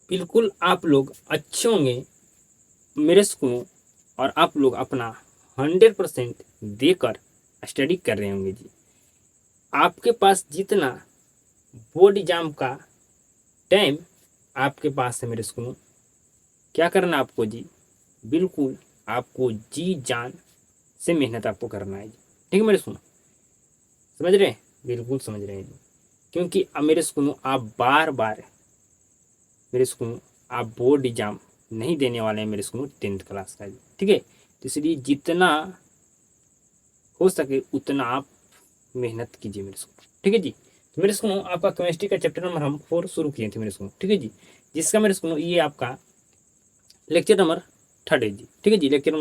बिल्कुल आप लोग अच्छे होंगे मेरे स्कूलों, और आप लोग अपना 100% देकर स्टडी कर रहे होंगे जी। आपके पास जितना बोर्ड एग्जाम का टाइम आपके पास है मेरे स्कूलों, क्या करना आपको जी, बिल्कुल आपको जी जान से मेहनत आपको करना है जी। ठीक है मेरे स्कूलों, समझ रहे हैं? बिल्कुल समझ रहे हैं जी। क्योंकि अब मेरे स्कूलों आप बार बार मेरे स्कूलों आप बोर्ड एग्जाम नहीं देने वाले हैं मेरे स्कूलों 10th क्लास का जी। ठीक है, तो इसलिए जितना हो सके उतना आप मेहनत कीजिए मेरे स्कूल। ठीक है जी। तो मेरे स्कूलों आपका केमिस्ट्री का चैप्टर नंबर हम 4 शुरू किए थे मेरे स्कूलों। ठीक है जी, जिसका मेरे स्कूलों ये आपका लेक्चर नंबर 3rd है जी। ठीक है जी, लेक्चर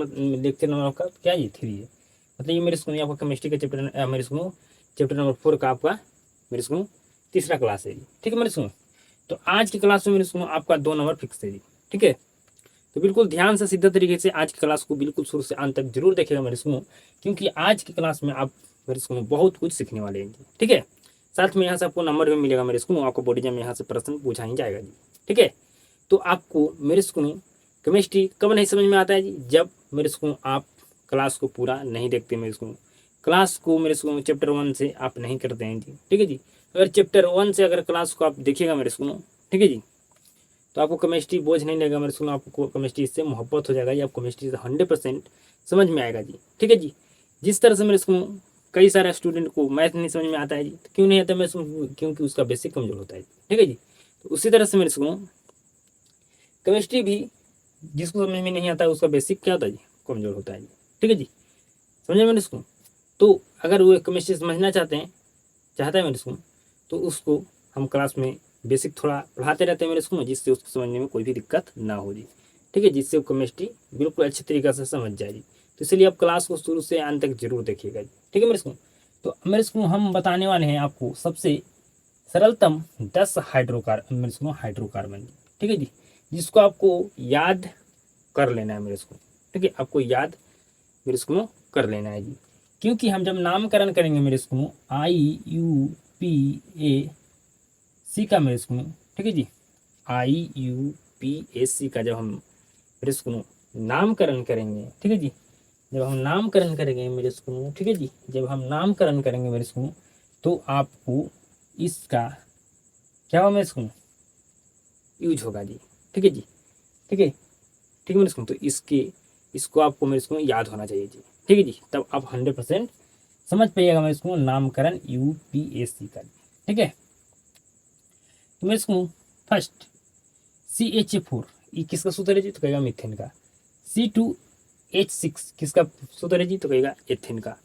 नंबर आपका क्या है जी, 3 है। मतलब ये मेरे स्कूल में आपका केमिस्ट्री का चैप्टर मेरे स्कूल चैप्टर नंबर 4 का आपका मेरे स्कूल तीसरा क्लास है जी। ठीक है मेरे स्कूल, तो आज की क्लास में मेरे स्कूल आपका 2 नंबर फिक्स है जी। ठीक है, तो बिल्कुल ध्यान से सीधा तरीके से आज की क्लास को बिल्कुल शुरू से अंत तक जरूर देखेगा मेरे स्कूल, क्योंकि आज की क्लास में आप मेरे स्कूल में बहुत कुछ सीखने वाले हैं जी। ठीक है, साथ में यहाँ से आपको नंबर भी मिलेगा मेरे स्कूल, आपको बॉडी में यहाँ से प्रश्न पूछा ही जाएगा जी। ठीक है, तो आपको मेरे स्कूल केमिस्ट्री कब नहीं समझ में आता है जी, जब मेरे स्कूल आप क्लास को पूरा नहीं देखते मेरे स्कूल, क्लास को मेरे स्कूल चैप्टर 1 से आप नहीं करते हैं जी। ठीक है जी, अगर चैप्टर 1 से अगर क्लास को आप देखिएगा मेरे स्कूल, ठीक है जी, तो आपको केमिस्ट्री बोझ नहीं लगेगा मेरे स्कूल, आपको केमिस्ट्री से मोहब्बत हो जाएगा जी, आपको केमिस्ट्री से 100% समझ में आएगा जी। ठीक है जी, जिस तरह से मेरे स्कूल कई सारे स्टूडेंट को मैथ नहीं समझ में आता है जी, तो क्यों नहीं आता मेरे स्कूल, क्योंकि उसका बेसिक कमजोर होता है। ठीक है जी, तो उसी तरह से मेरे स्कूल केमिस्ट्री भी जिसको समझ में नहीं आता है उसका बेसिक क्या होता है जी, कमजोर होता है जी। ठीक है जी, समझे मेरे स्कूल, तो अगर वो केमिस्ट्री समझना चाहता है मेरे स्कूल, तो उसको हम क्लास में बेसिक थोड़ा पढ़ाते रहते हैं मेरे स्कूल में, जिससे उसको समझने में कोई भी दिक्कत ना हो जी। ठीक है, जिससे वो केमिस्ट्री बिल्कुल अच्छे तरीके से समझ जाए जी। तो इसलिए आप क्लास को शुरू से अंत तक जरूर देखिएगा जी। ठीक है मेरे स्कूल, तो मेरे स्कूल हम बताने वाले हैं आपको सबसे सरलतम 10 हाइड्रोकार्बन। ठीक है जी, जिसको आपको याद कर लेना है मेरे स्कूल। ठीक है, आपको याद मेरे स्कूल कर लेना है जी, क्योंकि हम जब नामकरण करेंगे मेरे स्कूल IUPAC का मेरे स्कूल, ठीक है जी, IUPAC का जब हम मेरे स्कूल नामकरण करेंगे, ठीक है जी, जब हम नामकरण करेंगे मेरे स्कूल, ठीक है जी, जब हम नामकरण करेंगे मेरे स्कूल, तो आपको इसका क्या होगा मेरे स्कूल, यूज होगा जी। ठीक है जी, ठीक है, ठीक है मेरे स्कूल, तो इसको आपको मेरे स्कूल याद होना चाहिए जी। ठीक है जी, तब आप 100% समझ पाइएगा मेरे स्कूल नामकरण UPAC का। ठीक है, तो मेरे स्कूल फर्स्ट CH4 ये किसका सूत्र है जी, तो कहेगा मीथेन का। C2H6 किसका सूत्र है जी, तो कहेगा एथेन का।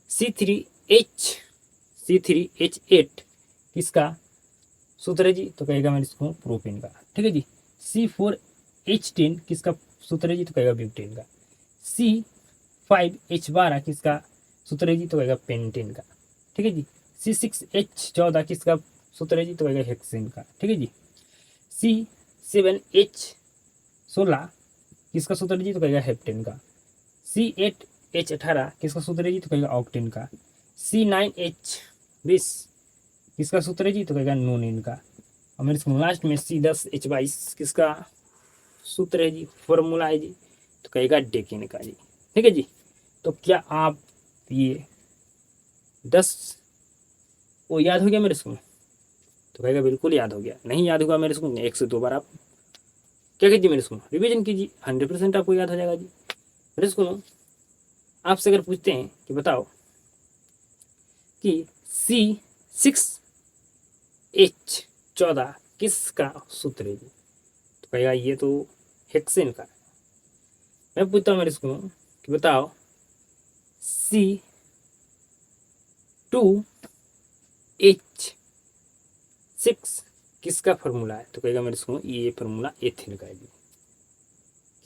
C3H8 किसका सूत्र है जी, तो कहेगा मेरे स्कूल प्रोपेन का। ठीक है जी, C4H10 किसका सूत्र है जी, तो कहेगा ब्यूटेन का। C5H12 किसका सूत्र है जी, तो कहेगा पेंटेन का। ठीक है जी, C6H14 किसका सूत्र है जी, तो कहेगा हेक्सेन का। ठीक है जी, C7H16 किसका सूत्र है जी, तो कहेगा हेप्टेन का। C8H18 किसका सूत्र है जी, तो कहेगा ऑक्टेन का। C9H20 किसका सूत्र है जी, तो कहेगा नोनिन का। और मेरे इसको लास्ट में C10H22 किसका सूत्र है जी, फॉर्मूला है जी, तो कहेगा डेकिन का जी। ठीक है जी, तो क्या आप ये 10 वो याद हो गया मेरे स्कूल, तो कहेगा बिल्कुल याद हो गया। नहीं याद होगा मेरे स्कूल, 1 से 2 बार आप क्या कीजिए मेरे स्कूल, रिविजन कीजिए, 100% आपको याद हो जाएगा जी। मेरे स्कूल आपसे अगर पूछते हैं कि बताओ कि C6H14 किसका सूत्र है जी, तो कहेगा ये तो हेक्सेन का। मैं पूछता हूँ मेरे स्कूल कि बताओ C2H6 किसका फॉर्मूला है, तो कहेगा मेरे स्कूल ये फॉर्मूला एथेन का है जी।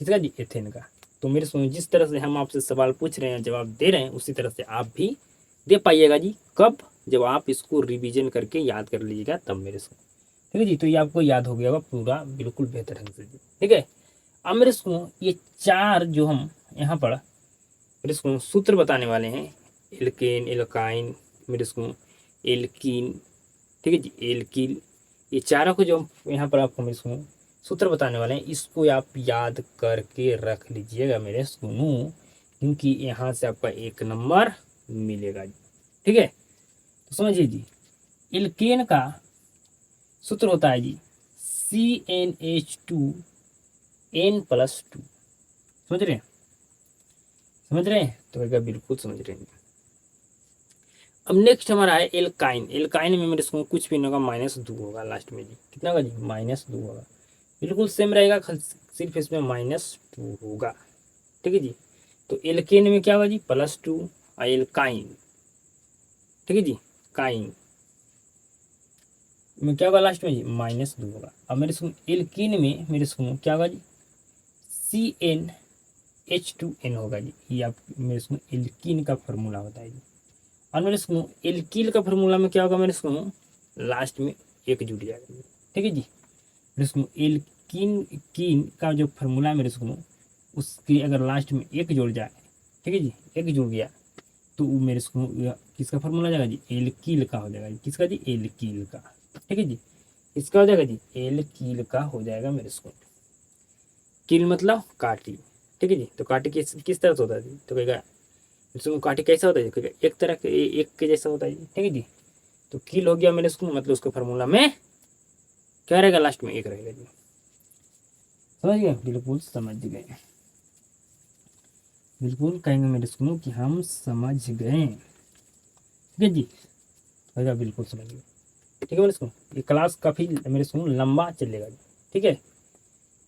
किसका जी, एथेन का। तो मेरे स्कूल जिस तरह से हम आपसे सवाल पूछ रहे हैं जवाब दे रहे हैं, उसी तरह से आप भी दे पाइएगा जी। कब, जब आप इसको रिवीजन करके याद कर लीजिएगा तब मेरे स्कूल। ठीक है जी, तो ये आपको याद हो गया होगा पूरा बिल्कुल बेहतर ढंग से जी। ठीक है, अब मेरे स्कूल ये 4 जो हम यहाँ पर मेरे स्कूल सूत्र बताने वाले हैं, एल्केन, एल्काइन, मेरे स्कूल एल्कीन, ठीक है जी, एल्किल, ये चारों को जो यहाँ पर आपको मेरे स्कूल सूत्र बताने वाले हैं, इसको आप याद करके रख लीजिएगा मेरे सुनू, क्योंकि यहाँ से आपका 1 नंबर मिलेगा जी। ठीक है, तो समझिए जी, एल्केन का सूत्र होता है जी CnH2n+2। समझ रहे हैं, समझ रहे हैं, तो क्या बिल्कुल समझ रहे हैं। अब नेक्स्ट हमारा है एल्काइन। एल्काइन में मेरे इसको कुछ भी नहीं होगा, -2 होगा लास्ट में जी। कितना होगा जी? -2 होगा, बिल्कुल सेम रहेगा, सिर्फ इसमें -2 होगा। ठीक है जी, तो एल्केन में क्या होगा जी? +2 और एल्काइन, ठीक है जी, काइन में क्या होगा लास्ट में जी? -2 होगा। अब मेरे सुनो एल्कीन में मेरे सुनो क्या होगा जी? CnH2n होगा जी। ये आप मेरे सुनो एल्कीन का फॉर्मूला होता है जी। और मेरे सुनो एल्कील का फॉर्मूला में क्या होगा मेरे सुनो? लास्ट में 1 जुड़ जाएगा जी। ठीक है जी, मेरे सुनो एल्कीन कीन का जो फॉर्मूला है मेरे सुनो, उसकी अगर लास्ट में 1 जुड़ जाए, ठीक है जी, 1 जुड़ गया तो वो मेरे को किसका फॉर्मूला जाएगा जी? एल्कील का हो जाएगा जी। किसका जी? एल्कील का। ठीक है जी, इसका हो जाएगा जी एल्कील का हो जाएगा मेरे को। कील मतलब काटी। ठीक है जी, तो काटी किस तरह से होता है जी? तो कहेगा इसमें काटी कैसा होता है जी? कहेगा एक तरह के, एक के जैसा होता है जी। ठीक है जी, तो कील हो गया मेरे को, मतलब उसका फॉर्मूला में क्या रहेगा? लास्ट में 1 रहेगा जी। समझ गए? बिल्कुल समझ गए, बिल्कुल कहेंगे मेरे को कि हम समझ गए। ठीक है जी, कहेगा बिल्कुल समझ गए। ठीक है मेरे को, ये क्लास काफ़ी मेरे को लंबा चलेगा जी। ठीक है,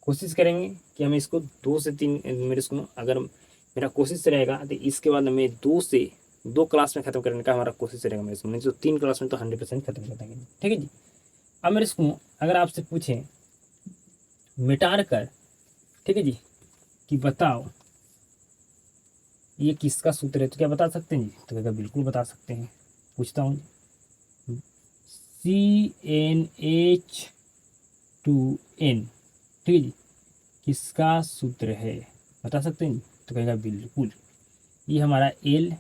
कोशिश करेंगे कि हम इसको 2 से 3 मेरे को, अगर मेरा कोशिश रहेगा तो इसके बाद हमें 2 क्लास में खत्म करने का हमारा कोशिश रहेगा मेरे को, नहीं तो 3 क्लास में तो 100% खत्म कर देंगे। ठीक है जी, अब मेरे को अगर आपसे पूछें मिटार कर, ठीक है जी, कि बताओ ये किसका सूत्र है, तो क्या बता सकते हैं जी? तो क्या बिल्कुल बता सकते हैं, पूछता हूँ। CnH2n, ठीक है जी, किसका सूत्र है, बता सकते हैं जी? तो कहेगा बिल्कुल, ये हमारा एल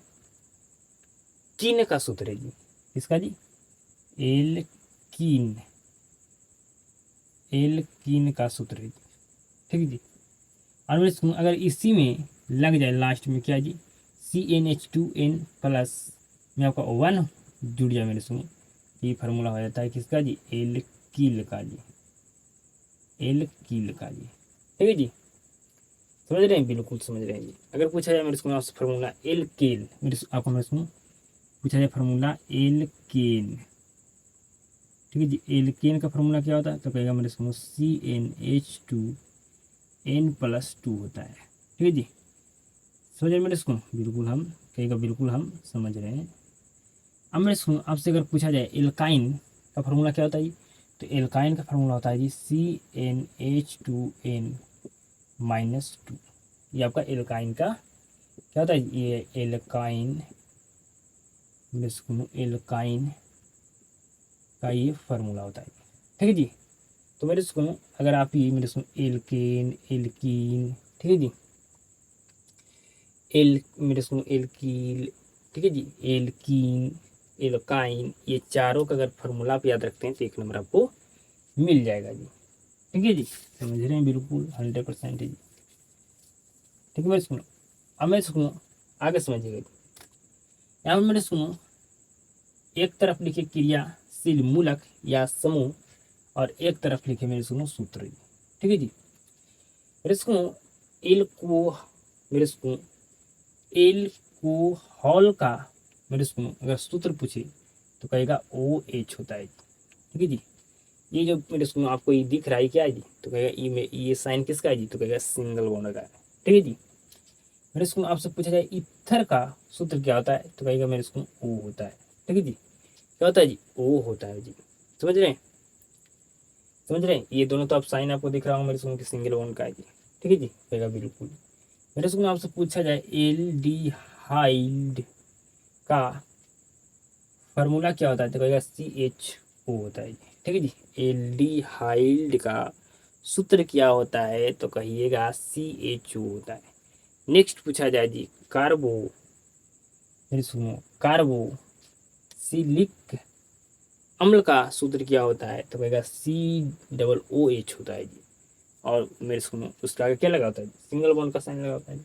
कीन का सूत्र है जी। किसका जी? एल कीन, एल कीन का सूत्र है जी। ठीक है जी, और अगर इसी में लग जाए लास्ट में क्या जी? CnH2n प्लस में आपका 1 जुड़ जाए मेरे सुनो, ये फार्मूला हो जाता है किसका जी? एल कील का जी, एल कील का जी। ठीक है जी, समझ रहे हैं? बिल्कुल समझ रहे हैं जी। अगर पूछा जाए मेरे को आपसे फार्मूला एल केल, मेरे आपको मेरे को पूछा जाए फार्मूला एल केन, ठीक है जी, एल्केन का फार्मूला क्या होता है? तो कहेगा मेरे को CnH2n+2 होता है। ठीक है जी, समझ रहे मेरे को? बिल्कुल हम कहेगा बिल्कुल हम समझ रहे हैं। अब मेरे को आपसे अगर पूछा जाए एल्काइन का फार्मूला क्या होता है जी? तो एल्काइन का फार्मूला होता है जी CnH2n-2। ये आपका एल्काइन का क्या होता है? ये एल्काइन, मेरे को एल्काइन का ये फार्मूला होता है। ठीक है जी, तो मेरे को अगर आप ये मेरे को एल्केन, एल्कीन, ठीक है जी, एल मेरे को एल्कील, ठीक है जी, एल्कीन, एल्काइन, ये चारों का अगर फार्मूला आप याद रखते हैं तो 1 नंबर आपको मिल जाएगा जी। ठीक है जी, समझ रहे हैं? बिल्कुल 100% है जी। ठीक है मेरे सुनो, अब मेरे सुनो आगे समझिएगा जी। यहाँ पर मेरे सुनो एक तरफ लिखे क्रियाशील मूलक या समूह, और एक तरफ लिखे मेरे सुनो सूत्र। ठीक है जी, मेरे सुनो एल को मेरे सुनो एल को हॉल का मेरे सुनो अगर सूत्र पूछे तो कहेगा OH होता है। ठीक है जी, ये जो मेरे सुनो आपको ये दिख रहा है क्या है जी? तो कहेगा ई में ये साइन किसका है जी? तो कहेगा सिंगल बॉन्ड का है। ठीक है जी, मेरे सुनो आपसे पूछा जाए इथर का सूत्र क्या होता है? तो कहेगा मेरे सुनो O होता है। ठीक है जी, क्या होता है जी? O होता है जी। समझ रहे हैं? समझ रहे हैं? ये दोनों तो आप साइन आपको दिख रहा हूँ मेरे सुनो कि सिंगल बॉन्ड का है जी। ठीक है जी, कहेगा बिल्कुल। मेरे सुनो आपसे पूछा जाए एल्डिहाइड का फार्मूला क्या होता है? तो कहेगा CHO होता है। ठीक है जी, एल्डिहाइड का सूत्र क्या होता है? तो कहिएगा CHO होता है। नेक्स्ट पूछा जाए जी कार्बो, मेरे सुनो कार्बोक्सिलिक अम्ल का सूत्र क्या होता है? तो कहेगा COOH होता है जी। और मेरे सुनो उसका आगे क्या लगा होता है, सिंगल बॉन्ड का साइन लगा होता है।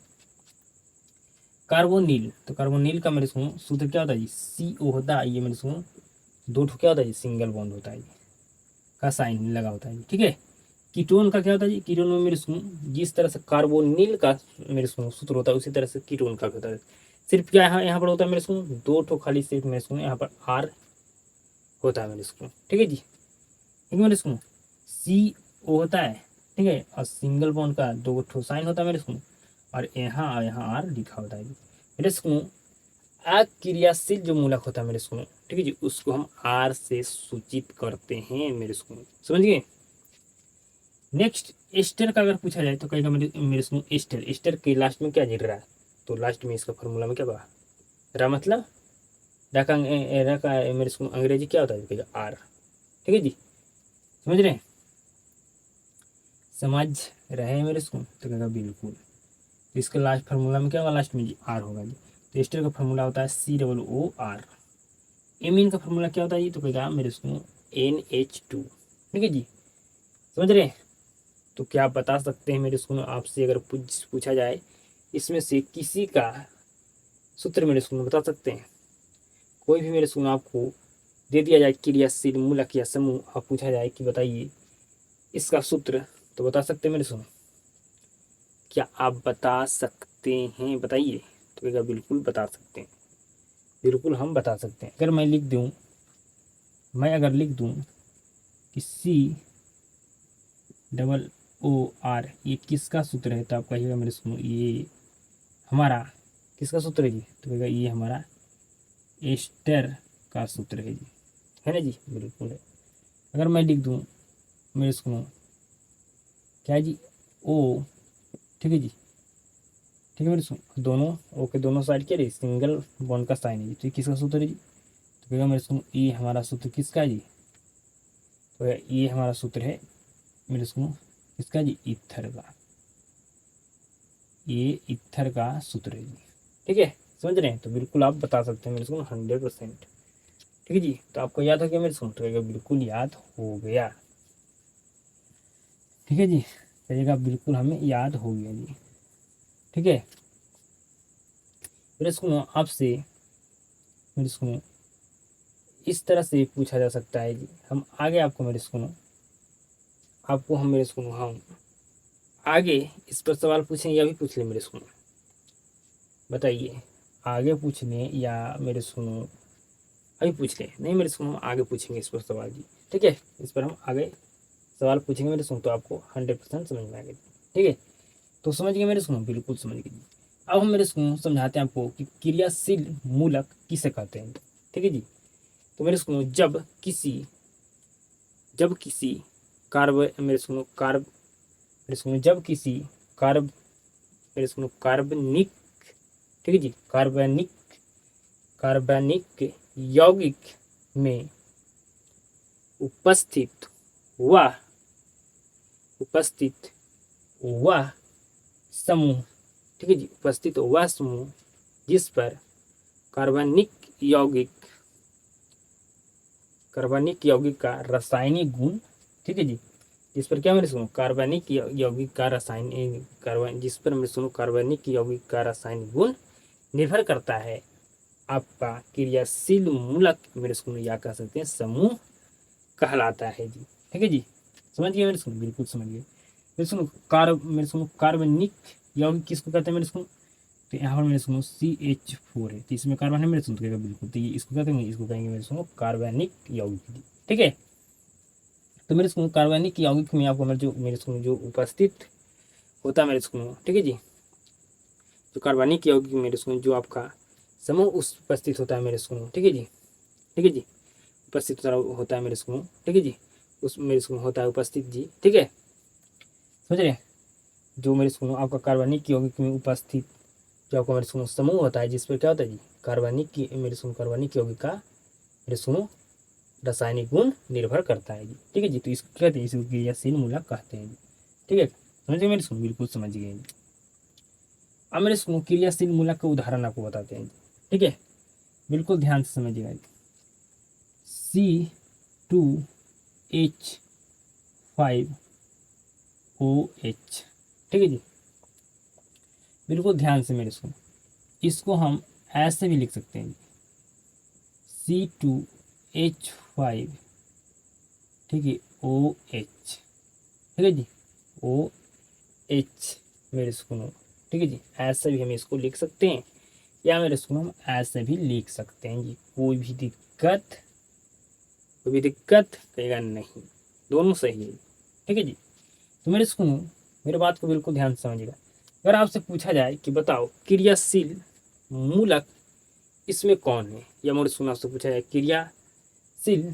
कार्बोनिल, तो कार्बोनिल का मेरे सुनो सूत्र क्या होता है जी, CO होता है, ये मेरे सुनो दो ठो क्या होता है जी, सिंगल बॉन्ड होता है का साइन लगा होता है, ठीक है। कीटोन का क्या होता है जी, कीटोन में मेरे सुनो जिस तरह से कार्बोनिल का मेरे सुनो सूत्र होता है उसी तरह से कीटोन का होता है। सिर्फ क्या यहाँ पर होता है मेरे सुनो दो ठो खाली सिर्फ मेरे सुनो यहाँ पर R होता है मेरे सुनो, ठीक है जी। ठीक है मेरे सुनो CO होता है, ठीक है, और सिंगल बॉन्ड का दो ठो साइन होता है मेरे सुनो, और यहाँ R लिखा होता है जी मेरे सुनो। अक्रियाशील जो मूलक होता है मेरे सुनो, ठीक है जी, उसको हम R से सूचित करते हैं मेरे सुनो, समझ गए। नेक्स्ट एस्टर का अगर पूछा जाए तो कहेगा मेरे मेरे सुनो एस्टर, एस्टर के लास्ट में क्या जी रहा है, तो लास्ट में इसका फॉर्मूला में क्या होगा, रा मतलब रा का मेरे सुनो अंग्रेजी क्या होता है, कहेगा R, ठीक है जी, समझ रहे हैं, समझ रहे हैं मेरे सुनो, तो कहेगा बिल्कुल। तो इसका लास्ट फार्मूला में क्या होगा, लास्ट में जी R होगा जी। तो एस्टर का फार्मूला होता है COOR। एमीन का फार्मूला क्या होता है जी, तो कहेगा मेरे सुनो NH2, ठीक है जी, समझ रहे हैं। तो क्या आप बता सकते हैं मेरे सुनो, आपसे अगर पूछा जाए इसमें से किसी का सूत्र मेरे सुनो बता सकते हैं, कोई भी मेरे सुनो आपको दे दिया जाए क्रियाशील मूलक या समूह, आप पूछा जाए कि बताइए इसका सूत्र, तो बता सकते हैं मेरे सुनो, क्या आप बता सकते हैं, बताइए। तो कहेगा बिल्कुल बता सकते हैं, बिल्कुल हम बता सकते हैं। अगर मैं लिख दूं, मैं अगर लिख दूं कि COOR ये किसका सूत्र है, तो आप कहिएगा मेरे सुनो ये हमारा किसका सूत्र है जी, तो कहेगा ये हमारा एस्टर का सूत्र है जी, है ना जी, बिल्कुल है। अगर मैं लिख दूं मेरे सुनो क्या है जी O, ठीक है जी, ठीक है मेरे सुनो दोनों O के दोनों साइड क्या है, सिंगल बॉन्ड का साइन है जी, तो ये किसका सूत्र है जी, तो कहेगा मेरे सुनो ये हमारा सूत्र किसका है जी, तो ये हमारा सूत्र है मेरे सुनो किसका जी, ईथर का, ये ईथर का सूत्र है जी, ठीक है, समझ रहे हैं। तो बिल्कुल आप बता सकते हैं मेरे सुनो 100%, ठीक है जी। तो आपको याद हो गया मेरे सुनो, तो कहेगा बिल्कुल याद हो गया, ठीक है जी, कहिएगा बिल्कुल हमें याद हो गया जी, ठीक है। मेरे सुनो आपसे मेरे सुनो इस तरह से पूछा जा सकता है जी, हम आगे आपको मेरे सुनो आपको हम मेरे सुनो हम आगे इस पर सवाल पूछें या भी पूछ ले मेरे सुनो, बताइए आगे पूछ लें या मेरे सुनो अभी पूछ लें, नहीं मेरे सुनो हम आगे पूछेंगे इस पर सवाल जी, ठीक है, इस पर हम आगे सवाल पूछेंगे मेरे सुनो, तो आपको 100% समझ में आएगा, ठीक है। तो समझ गए मेरे सुनो, बिल्कुल समझ गए जी। अब हम मेरे सुनो समझाते हैं आपको कि क्रियाशील मूलक किसे कहते हैं, ठीक है जी। तो मेरे सुनो जब किसी कार्ब मेरे सुनो कार्ब मेरे सुनो जब किसी कार्ब मेरे सुनो कार्बनिक, ठीक है जी, कार्बनिक यौगिक में उपस्थित वह उपस्थित वह समूह, ठीक है जी, उपस्थित वह समूह जिस पर कार्बनिक यौगिक का रासायनिक गुण, ठीक है जी, जिस पर क्या मेरे सुनो कार्बनिक यौगिक का रासायनिक कार्बन जिस पर मेरे सुनो कार्बनिक यौगिक का रासायनिक गुण निर्भर करता है, आपका क्रियाशील मूलक मेरे सुनो या कह सकते हैं समूह कहलाता है जी, ठीक है जी, समझ गए मेरे सुनो, बिल्कुल समझ गए मेरे सुनो कार्बनिक यौगिक किसको कहते हैं मेरे सुनो, तो यहाँ पर मेरे सुनो CH4 है, तो इसमें कार्बन है मेरे सुनो, तो कहेगा बिल्कुल, तो ये इसको कहते हैं, इसको कहेंगे मेरे सुनो कार्बनिक यौगिक, ठीक है। तो मेरे सुनो कार्बनिक यौगिक में आपको मेरे सुनो जो उपस्थित होता है मेरे सुनो, ठीक है जी, जो कार्बनिक यौगिक मेरे सुनो जो आपका समूह उपस्थित होता है मेरे सुनो, ठीक है जी, ठीक है जी, उपस्थित होता है मेरे सुनो, ठीक है जी, उस मेरे सुनो होता है उपस्थित जी, ठीक है, समझ रहे। जो मेरे सुनो आपका कार्बनिक यौगिक में उपस्थित जो आपका मेरे सुनो समूह होता है, जिस पर क्या होता है जी कार्बनिक यौगिक का मेरे सुनो रासायनिक गुण निर्भर करता है जी, ठीक है जी, तो इसको कहते हैं, इसको क्रियाशील मूलक कहते हैं जी, ठीक है, समझ गए मेरे सुनो, बिल्कुल समझ गए जी। अब मेरे सुनो क्रियाशील मूलक का उदाहरण आपको बताते हैं, ठीक है, बिल्कुल ध्यान से समझिएगा। C2H5 OH। ठीक है जी, बिल्कुल ध्यान से मेरे सुनो, इसको हम ऐसे भी लिख सकते हैं C2H5, ठीक है, OH। ठीक है जी, OH मेरे सुनो। ठीक है जी, ऐसे भी हम इसको लिख सकते हैं, या मेरे सुनो हम ऐसे भी लिख सकते हैं जी। कोई भी दिक्कत कहेगा नहीं, दोनों सही है। ठीक है जी, तो मेरे सुनो, मेरे बात को बिल्कुल ध्यान से समझिएगा। अगर आपसे पूछा जाए कि बताओ क्रियाशील मूलक इसमें कौन है, या मेरे सुनो आपसे पूछा जाए क्रियाशील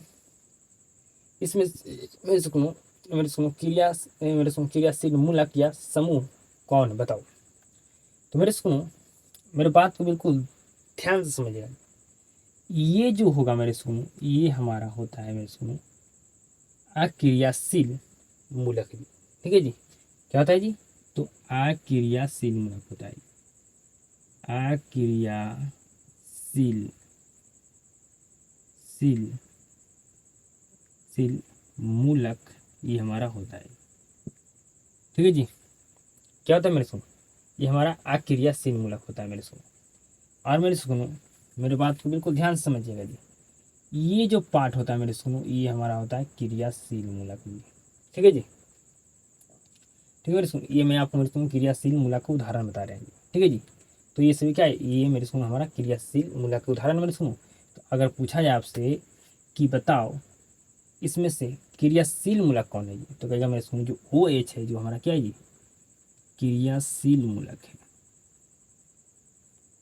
इसमें, मेरे सुनो क्रियाशील मूलक या समूह कौन है बताओ। तो मेरे सुनो, मेरे बात को बिल्कुल ध्यान से समझिएगा। ये जो होगा मेरे सुनो, ये हमारा होता है मेरे सुनो अक्रियाशील मूलक जी। ठीक है जी, क्या होता है जी, तो अक्रियाशील मूलक होता है, अक्रियाशील शील शील मूलक ये हमारा होता है। ठीक है जी, क्या होता है मेरे सुनो, ये हमारा अक्रियाशील मूलक होता है मेरे सुनो। और मेरे सुनो, मेरे बात को बिल्कुल ध्यान से समझिएगा जी, ये जो पार्ट होता है मेरे सुनो, ये हमारा होता है क्रियाशील मूलक जी। ठीक है जी, ठीक है मेरे सुनो, ये मैं आपको मेरे सुनो क्रियाशील मूलक का उदाहरण बता रहे हैं। ठीक है जी, तो ये सभी क्या है, ये मेरे सुनो हमारा क्रियाशील मूलक का उदाहरण मेरे सुनो। तो अगर पूछा जाए आपसे कि बताओ इसमें से क्रियाशील मूलक कौन है जी, तो कहेगा मेरे सुनो जो OH है, जो हमारा क्या है जी, क्रियाशील मूलक है।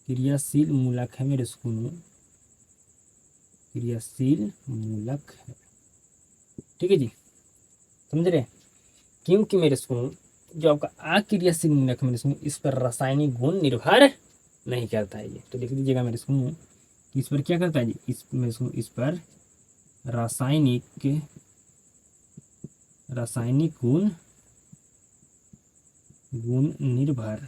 क्रियाशील मूलक है मेरे सुनो, क्रियाशील मूलक है। ठीक है जी, समझ रहे हैं, क्योंकि मेरे सुनो जो आपका अक्रियाशील मूलक है मेरे सुनो, इस पर रासायनिक गुण निर्भर नहीं करता है। ये तो लिख दीजिएगा मेरे सुनो, इस पर क्या करता है जी, इस मेरे सुनो इस पर रासायनिक रासायनिक गुण गुण निर्भर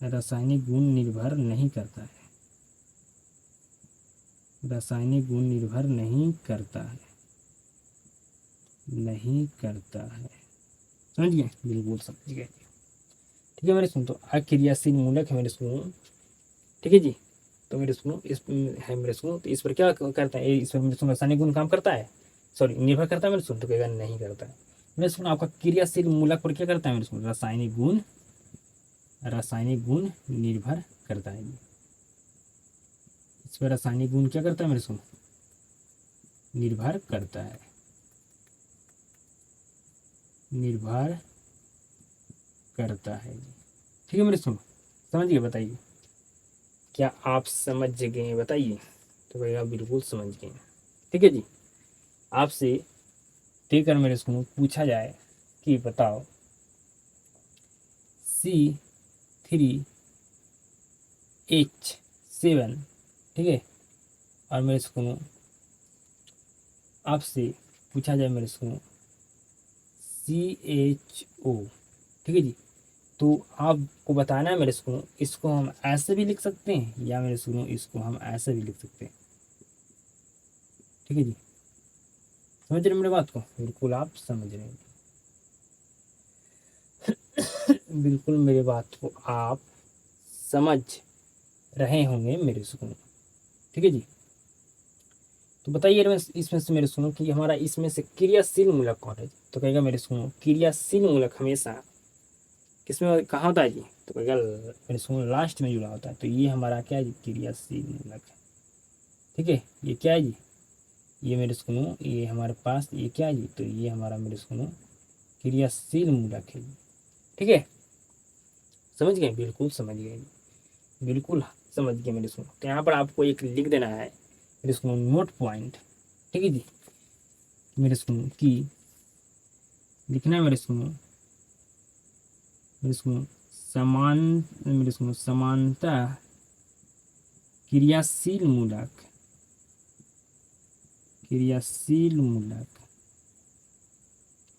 रासायनिक गुण निर्भर नहीं करता है, रासायनिक गुण निर्भर नहीं करता है, नहीं करता है। समझ गए, बिल्कुल समझ गए। ठीक है मेरे सुनो, तो अक्रियाशील मूलक है मेरे सुनो। ठीक है जी, तो मेरे सुनो इस है मेरे सुनो, तो इस पर क्या करता है, इस पर मेरे सुनो रासायनिक गुण काम करता है, सॉरी निर्भर करता है मेरे सुनो, तो कहेगा नहीं करता है। मेरे सुनो आपका क्रियाशील मूलक पर क्या करता है मेरे सुनो, रासायनिक गुण निर्भर करता है। इस पर रासायनिक गुण क्या करता है मेरे सुनो, निर्भर करता है, निर्भर करता है। ठीक है मेरे सुनो, समझिए, बताइए क्या आप समझ गए, बताइए। तो कहेगा बिल्कुल समझ गए। ठीक है जी, आपसे देकर मेरे सुनो पूछा जाए कि बताओ C3H7, ठीक है, और मेरे सुनो आपसे पूछा जाए मेरे सुनो CHO, ठीक है जी, तो आपको बताना है मेरे सुनो, इसको हम ऐसे भी लिख सकते हैं, या मेरे सुनो इसको हम ऐसे भी लिख सकते हैं। ठीक है जी, समझ रहे मेरे बात को, बिल्कुल आप समझ रहे हैं, बिल्कुल मेरे बात को आप समझ रहे होंगे मेरे सुनो। ठीक है जी, तो बताइए इसमें से मेरे सुनो कि हमारा इसमें से क्रियाशील मूलक कौन है। तो कहेगा मेरे सुनो क्रियाशील मूलक हमेशा किसमें कहाँ होता है जी, तो कहेगा मेरे सुनो लास्ट में जुड़ा होता है। तो ये हमारा क्या है जी, क्रियाशील मूलक है। ठीक है, ये क्या है जी, ये मेरे सुनो ये हमारे पास ये क्या है जी, तो ये हमारा मेरे सुनो क्रियाशील मूलक है जी। ठीक है, समझ गए, बिल्कुल समझ गए जी, बिल्कुल समझ गए मेरे सुनो। तो यहाँ पर आपको एक लिख देना है मेरे सुनो नोट पॉइंट। ठीक है जी, मेरे सुनो की लिखना है मेरे सुनो समान मेरे सुनो समानता क्रियाशील मूलक, क्रियाशील मूलक,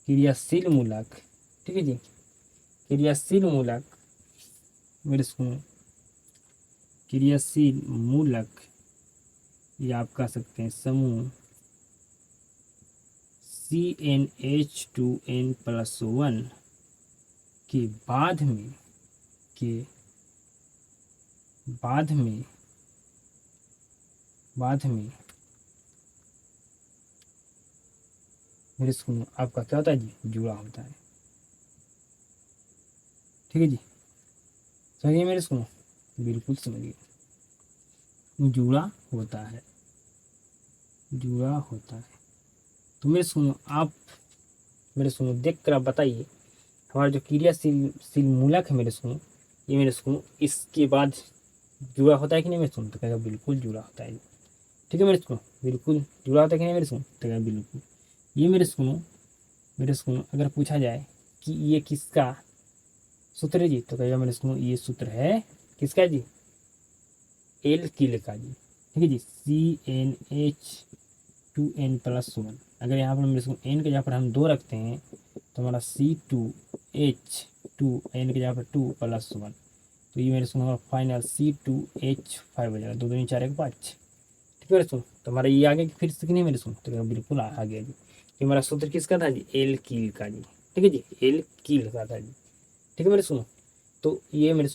क्रियाशील मूलक। ठीक है जी, क्रियाशील मूलक मेरे सुनो क्रियाशील मूलक, या आप कह सकते हैं समूह CnH2n+1 के बाद में मेरे स्कूल आपका क्या होता है जी, जुड़ा होता है। ठीक है जी, समझिए मेरे स्कूल, बिल्कुल समझिए, जुड़ा होता है। तो मेरे सुनो, आप मेरे सुनो देख कर आप बताइए, हमारा जो क्रियाशील मूलक है मेरे सुनो, ये मेरे सुनो इसके बाद जुड़ा होता है कि नहीं मेरे सुनो, तो कहेगा बिल्कुल जुड़ा होता है। ठीक है मेरे सुनो, बिल्कुल जुड़ा होता है कि नहीं मेरे सुनो, तो कहेगा बिल्कुल। ये मेरे सुनो अगर पूछा जाए कि ये किसका सूत्र है जी, तो कहेगा मेरे सुनो ये सूत्र है किसका जी, एल्किल का जी। ठीक है जी, CnH2n+1। अगर यहाँ पर मेरे n के जहाँ पर हम 2 रखते हैं तो हमारा C2H2n के जहाँ पर 2+1, तो ये मेरे सुनो हमारा फाइनल C2H5 हो जाएगा। 2 2 4 1 5। ठीक है मेरे सुनो, तो हमारा ये आगे फिर से कि नहीं मेरे सुनो, तो बिल्कुल आ गया जी। तो हमारा सूत्र किसका था जी, एल्किल का जी। ठीक है जी, एल्किल का था जी। ठीक है मेरे सुनो, तो ये मेरे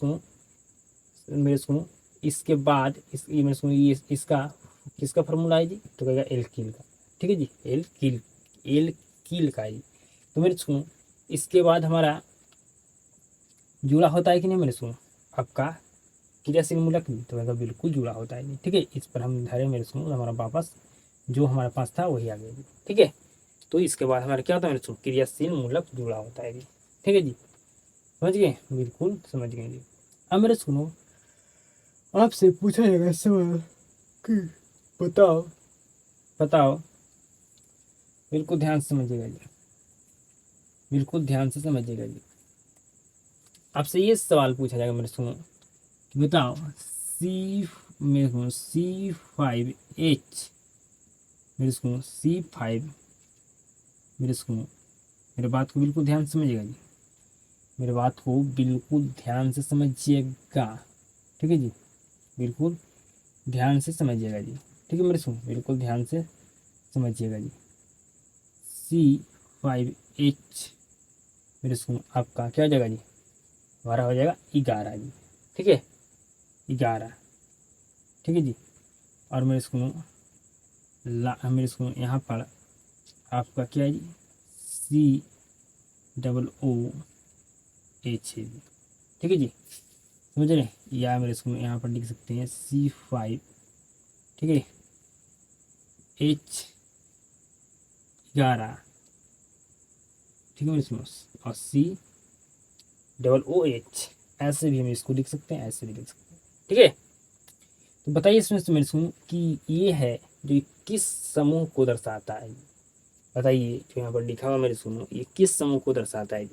सुनो इसके बाद ये मेरे सुनो ये इसका किसका फार्मूला है जी, तो कहेगा एल्किल का। ठीक है जी, एल्किल का जी। तो मेरे सुनो इसके बाद हमारा जुड़ा होता है कि नहीं मेरे सुनो, आपका क्रियाशील मूलक भी, तो कहेगा बिल्कुल जुड़ा होता है जी। ठीक है, इस पर हम धरे मेरे सुनो, हमारा वापस जो हमारे पास था वही आ गया जी। ठीक है, तो इसके बाद हमारा क्या होता है मेरे सुनो, क्रियाशील मूलक जुड़ा होता है जी। ठीक है जी, समझ गए, बिल्कुल समझ गए जी। अब मेरे सुनो आपसे पूछा जाएगा सवाल कि बताओ बिल्कुल ध्यान से समझिएगा जी, बिल्कुल ध्यान से समझिएगा जी। आपसे ये सवाल पूछा जाएगा मेरे सुनो कि बताओ मेरे सुनो C5H मेरे सुनो C5 मेरे सुनो, मेरे बात को बिल्कुल ध्यान से समझिएगा जी, मेरे बात को बिल्कुल ध्यान से समझिएगा। ठीक है जी, बिल्कुल ध्यान से समझिएगा जी। ठीक है मेरे सुनो, बिल्कुल ध्यान से समझिएगा जी। C5H मेरे सुनो आपका क्या हो जाएगा जी, हमारा हो जाएगा 11 जी। ठीक है, 11। ठीक है जी, और मेरे सुनो यहाँ पर आपका क्या है जी, COOH है जी। ठीक है जी, समझ रहे, या मेरे सुनो यहाँ पर लिख सकते हैं C5, ठीक है, H11। ठीक है मेरे सुनो, और COOH, ऐसे भी हम इसको लिख सकते हैं, ऐसे भी लिख सकते हैं। ठीक है, तो बताइए इसमें से मेरे सुनो कि ये है जो किस समूह को दर्शाता है, बताइए जो यहाँ पर लिखा हुआ मेरे सुनो ये किस समूह को दर्शाता है।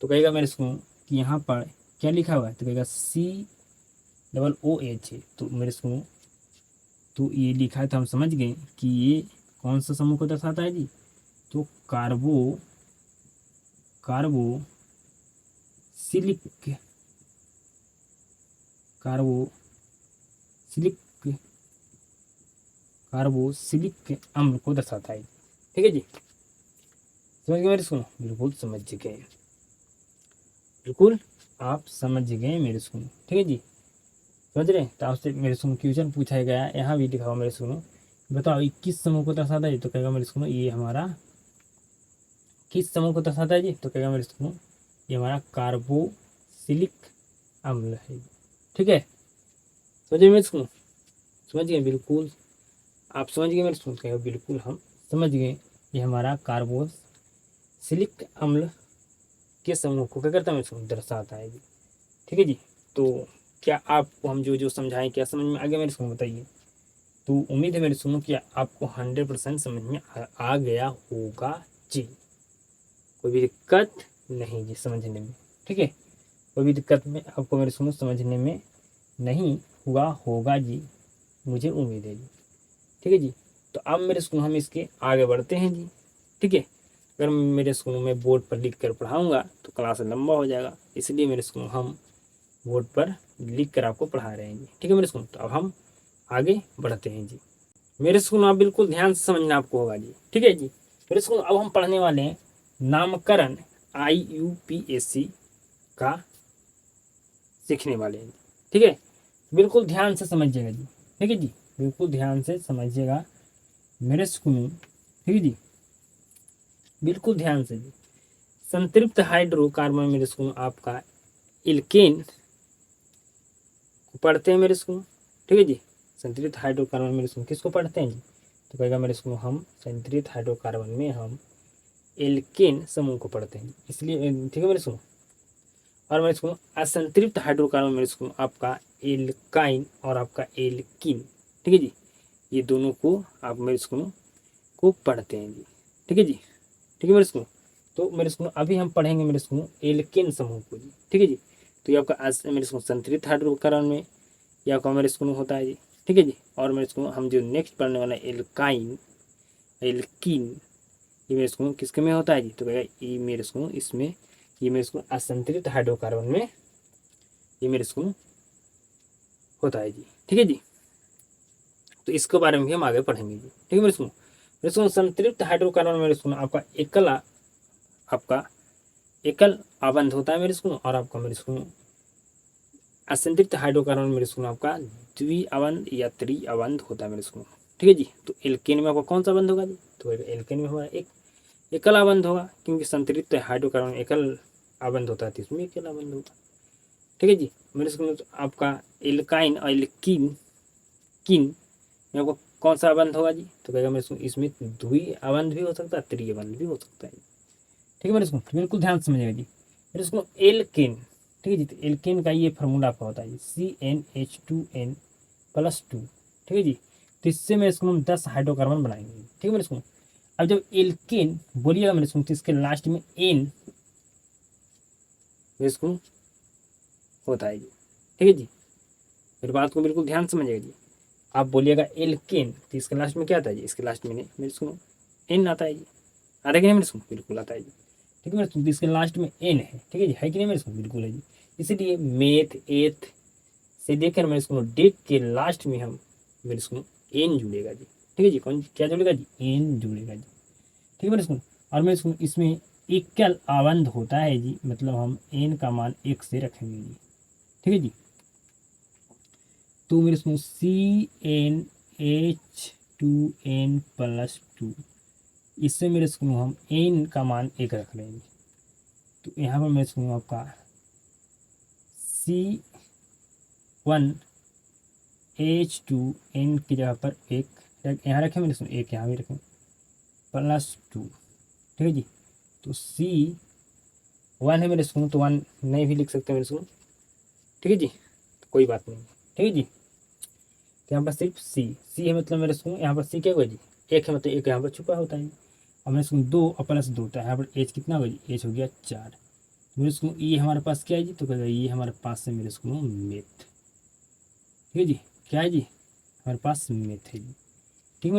तो कहेगा मेरे सुनो कि यहाँ पर क्या लिखा हुआ है, तो कहेगा COOH है। तो मेरे सुनो तो ये लिखा है तो हम समझ गए कि ये कौन सा समूह को दर्शाता है जी, तो कार्बोसिलिक अम्ल को दर्शाता है। ठीक है जी, समझ गए मेरे सुनो, बिल्कुल समझ गए, बिल्कुल आप समझ गए मेरे सुनो। ठीक है जी, समझ रहे हैं। तो आपसे मेरे सुनो क्वेश्चन पूछा गया है, यहाँ भी लिखा हुआ मेरे सुनो, बताओ ये किस समूह को दर्शाता है, तो कहेगा मेरे सुनो ये हमारा किस समूह को दर्शाता है जी, तो कहेगा मेरे सुनो ये हमारा कार्बोसिलिक अम्ल है। ठीक है, समझिए मेरे सुनो, समझ गए बिल्कुल, आप समझ गए मेरे सुनो, कहेगा बिल्कुल हम समझ गए, ये हमारा कार्बोसिलिक अम्ल के समूह को क्या करता है मेरे सुनो, दर्शाता है जी। ठीक है जी, तो क्या आपको हम जो जो समझाएं क्या समझ में आ गया मेरे सुनो, बताइए। तो उम्मीद है मेरे सुनो कि आपको 100% समझ में आ गया होगा जी, कोई भी दिक्कत नहीं जी समझने में। ठीक है, कोई भी दिक्कत में आपको मेरे सुनो समझने में नहीं हुआ होगा जी, मुझे उम्मीद है जी। ठीक है जी, तो अब मेरे सुनो हम इसके आगे बढ़ते हैं जी। ठीक है, अगर मेरे स्कूल में बोर्ड पर लिख कर पढ़ाऊँगा तो क्लास लंबा हो जाएगा, इसलिए मेरे स्कूल हम बोर्ड पर लिख कर आपको पढ़ा रहे हैं जी। ठीक है मेरे स्कूल, तो अब हम आगे बढ़ते हैं जी। मेरे स्कूल आप बिल्कुल ध्यान से समझना आपको होगा जी। ठीक है जी, मेरे स्कूल अब हम पढ़ने वाले हैं नामकरण IUPAC का सीखने वाले हैं। ठीक है, बिल्कुल ध्यान से समझिएगा जी। ठीक है जी, बिल्कुल ध्यान से समझिएगा मेरे स्कूल। ठीक है जी, बिल्कुल ध्यान से जी। संतृप्त हाइड्रोकार्बन मेरे स्कूल आपका इल्केन को पढ़ते हैं मेरे स्कूल। ठीक है जी, संतृप्त हाइड्रोकार्बन मेरे स्कूल किसको पढ़ते हैं जी? तो कहेगा मेरे स्कूल हम संतृप्त हाइड्रोकार्बन में हम एल्केन समूह को पढ़ते हैं, इसलिए ठीक है मेरे स्कूल। और मेरे स्कूल असंतृप्त हाइड्रोकार्बन मेरे स्कूल आपका एल्काइन और आपका एल्किन। ठीक है जी, ये दोनों को आप मेरे स्कूल को पढ़ते हैं जी। ठीक है जी, ठीक है मेरे स्कूल। तो मेरे स्कूल अभी हम पढ़ेंगे मेरे स्कूल एल्केन समूह को जी। ठीक है जी, तो ये आपका मेरे स्कूल संतृप्त हाइड्रोकार्बन में ये आपका मेरे स्कूल होता है जी। ठीक है जी, और मेरे स्कूल हम जो नेक्स्ट पढ़ने वाला है एल्काइन एल्किन, ये मेरे स्कूल किसके में होता है जी? तो कहेगा ये मेरे स्कूल इसमें, ये मेरे स्कूल असंतृप्त हाइड्रोकार्बन में ये मेरे स्कूल होता है जी। ठीक है जी, तो इसके बारे में भी हम आगे पढ़ेंगे जी। ठीक है मेरे स्कूल संतृप्त हाइड्रोकार्बन मेरे स्कूल आपका आपका एकल आबंध होता है मेरे स्कूल, और आपका मेरे स्कूल असंतृप्त हाइड्रोकार्बन मेरे स्कूल आपका द्विअबंध या त्रिअबंध होता है मेरे स्कूल। ठीक है जी, तो एल्केन में आपका कौन सा बंध होगा जी? तो एल्केन में हमारा एक एकल आबंध होगा, क्योंकि संतृप्त हाइड्रोकार्बन एकल आबंध होता है, तो इसमें एकल आबंध होगा। ठीक है जी, मेरे स्कूल आपका एल्काइन और एल्किन किन में आपको कौन सा आबंध होगा जी? तो कहेगा मेरे स्कूल इसमें द्विअबंध भी हो सकता है, त्रिअबंध भी हो सकता है। ठीक है मेरे स्कूल, बिल्कुल ध्यान समझिएगा जी। मेरे स्कूल एल्केन, ठीक है जी, तो एल्केन का ये फार्मूला आपका होता है जी CnH2n+2। ठीक है जी, तो इससे मेरे स्कूल हम 10 हाइड्रोकार्बन बनाएंगे। ठीक है मेरे स्कूल, अब जब एल्केन बोलिएगा मेरे स्कूल तो इसके लास्ट में एन मेरे स्कूल होता है जी। ठीक है जी, मेरी बात को बिल्कुल ध्यान समझिएगा जी। आप बोलिएगा एल्केन तो इसके लास्ट में क्या आता है जी? इसके लास्ट में मेरे स्कूल एन आता है जी। आता है कि नहीं मेरे स्कूल? बिल्कुल आता है जी। ठीक है मेरे स्कूल, इसके लास्ट में एन है। ठीक है जी, है कि नहीं मेरे स्कूल? बिल्कुल है जी। इसलिए मेथ एथ से लेकर मेरे स्कूल डेक के लास्ट में हम मेरे स्कूल एन जुड़ेगा जी। ठीक है जी, कौन क्या जुड़ेगा जी? एन जुड़ेगा जी। ठीक है मेरे स्कूल, और मेरे स्कूल इसमें एकल आबंध होता है जी, मतलब हम एन का मान 1 से रखेंगे जी। ठीक है जी, तो मेरे स्कूल CnH2n+2, इससे मेरे स्कूल हम एन का मान 1 रख लेंगे। तो यहाँ पर मेरे स्कूल आपका C1H2n की जगह पर 1 यहाँ रखें मेरे स्कूल, 1 यहाँ भी रखें, +2। ठीक है जी, तो C1 है मेरे स्कूल, तो 1 नहीं भी लिख सकते मेरे स्कूल। ठीक है जी, तो कोई बात नहीं। ठीक है जी, तो यहाँ पर सिर्फ सी है, मतलब मेरे स्कूल यहाँ पर सी क्या होगा जी? 1 है, मतलब 1 यहाँ पर छुपा होता है। और मेरे स्कूल 2 और +2 तो यहाँ पर एच कितना होगा जी? एच हो गया 4। मेरे स्कूल ये हमारे पास क्या है जी? तो कहेगा ये हमारे पास है मेरे स्कूल मेथ। ठीक है जी, क्या है जी? हमारे पास मेथ है जी। ठीक है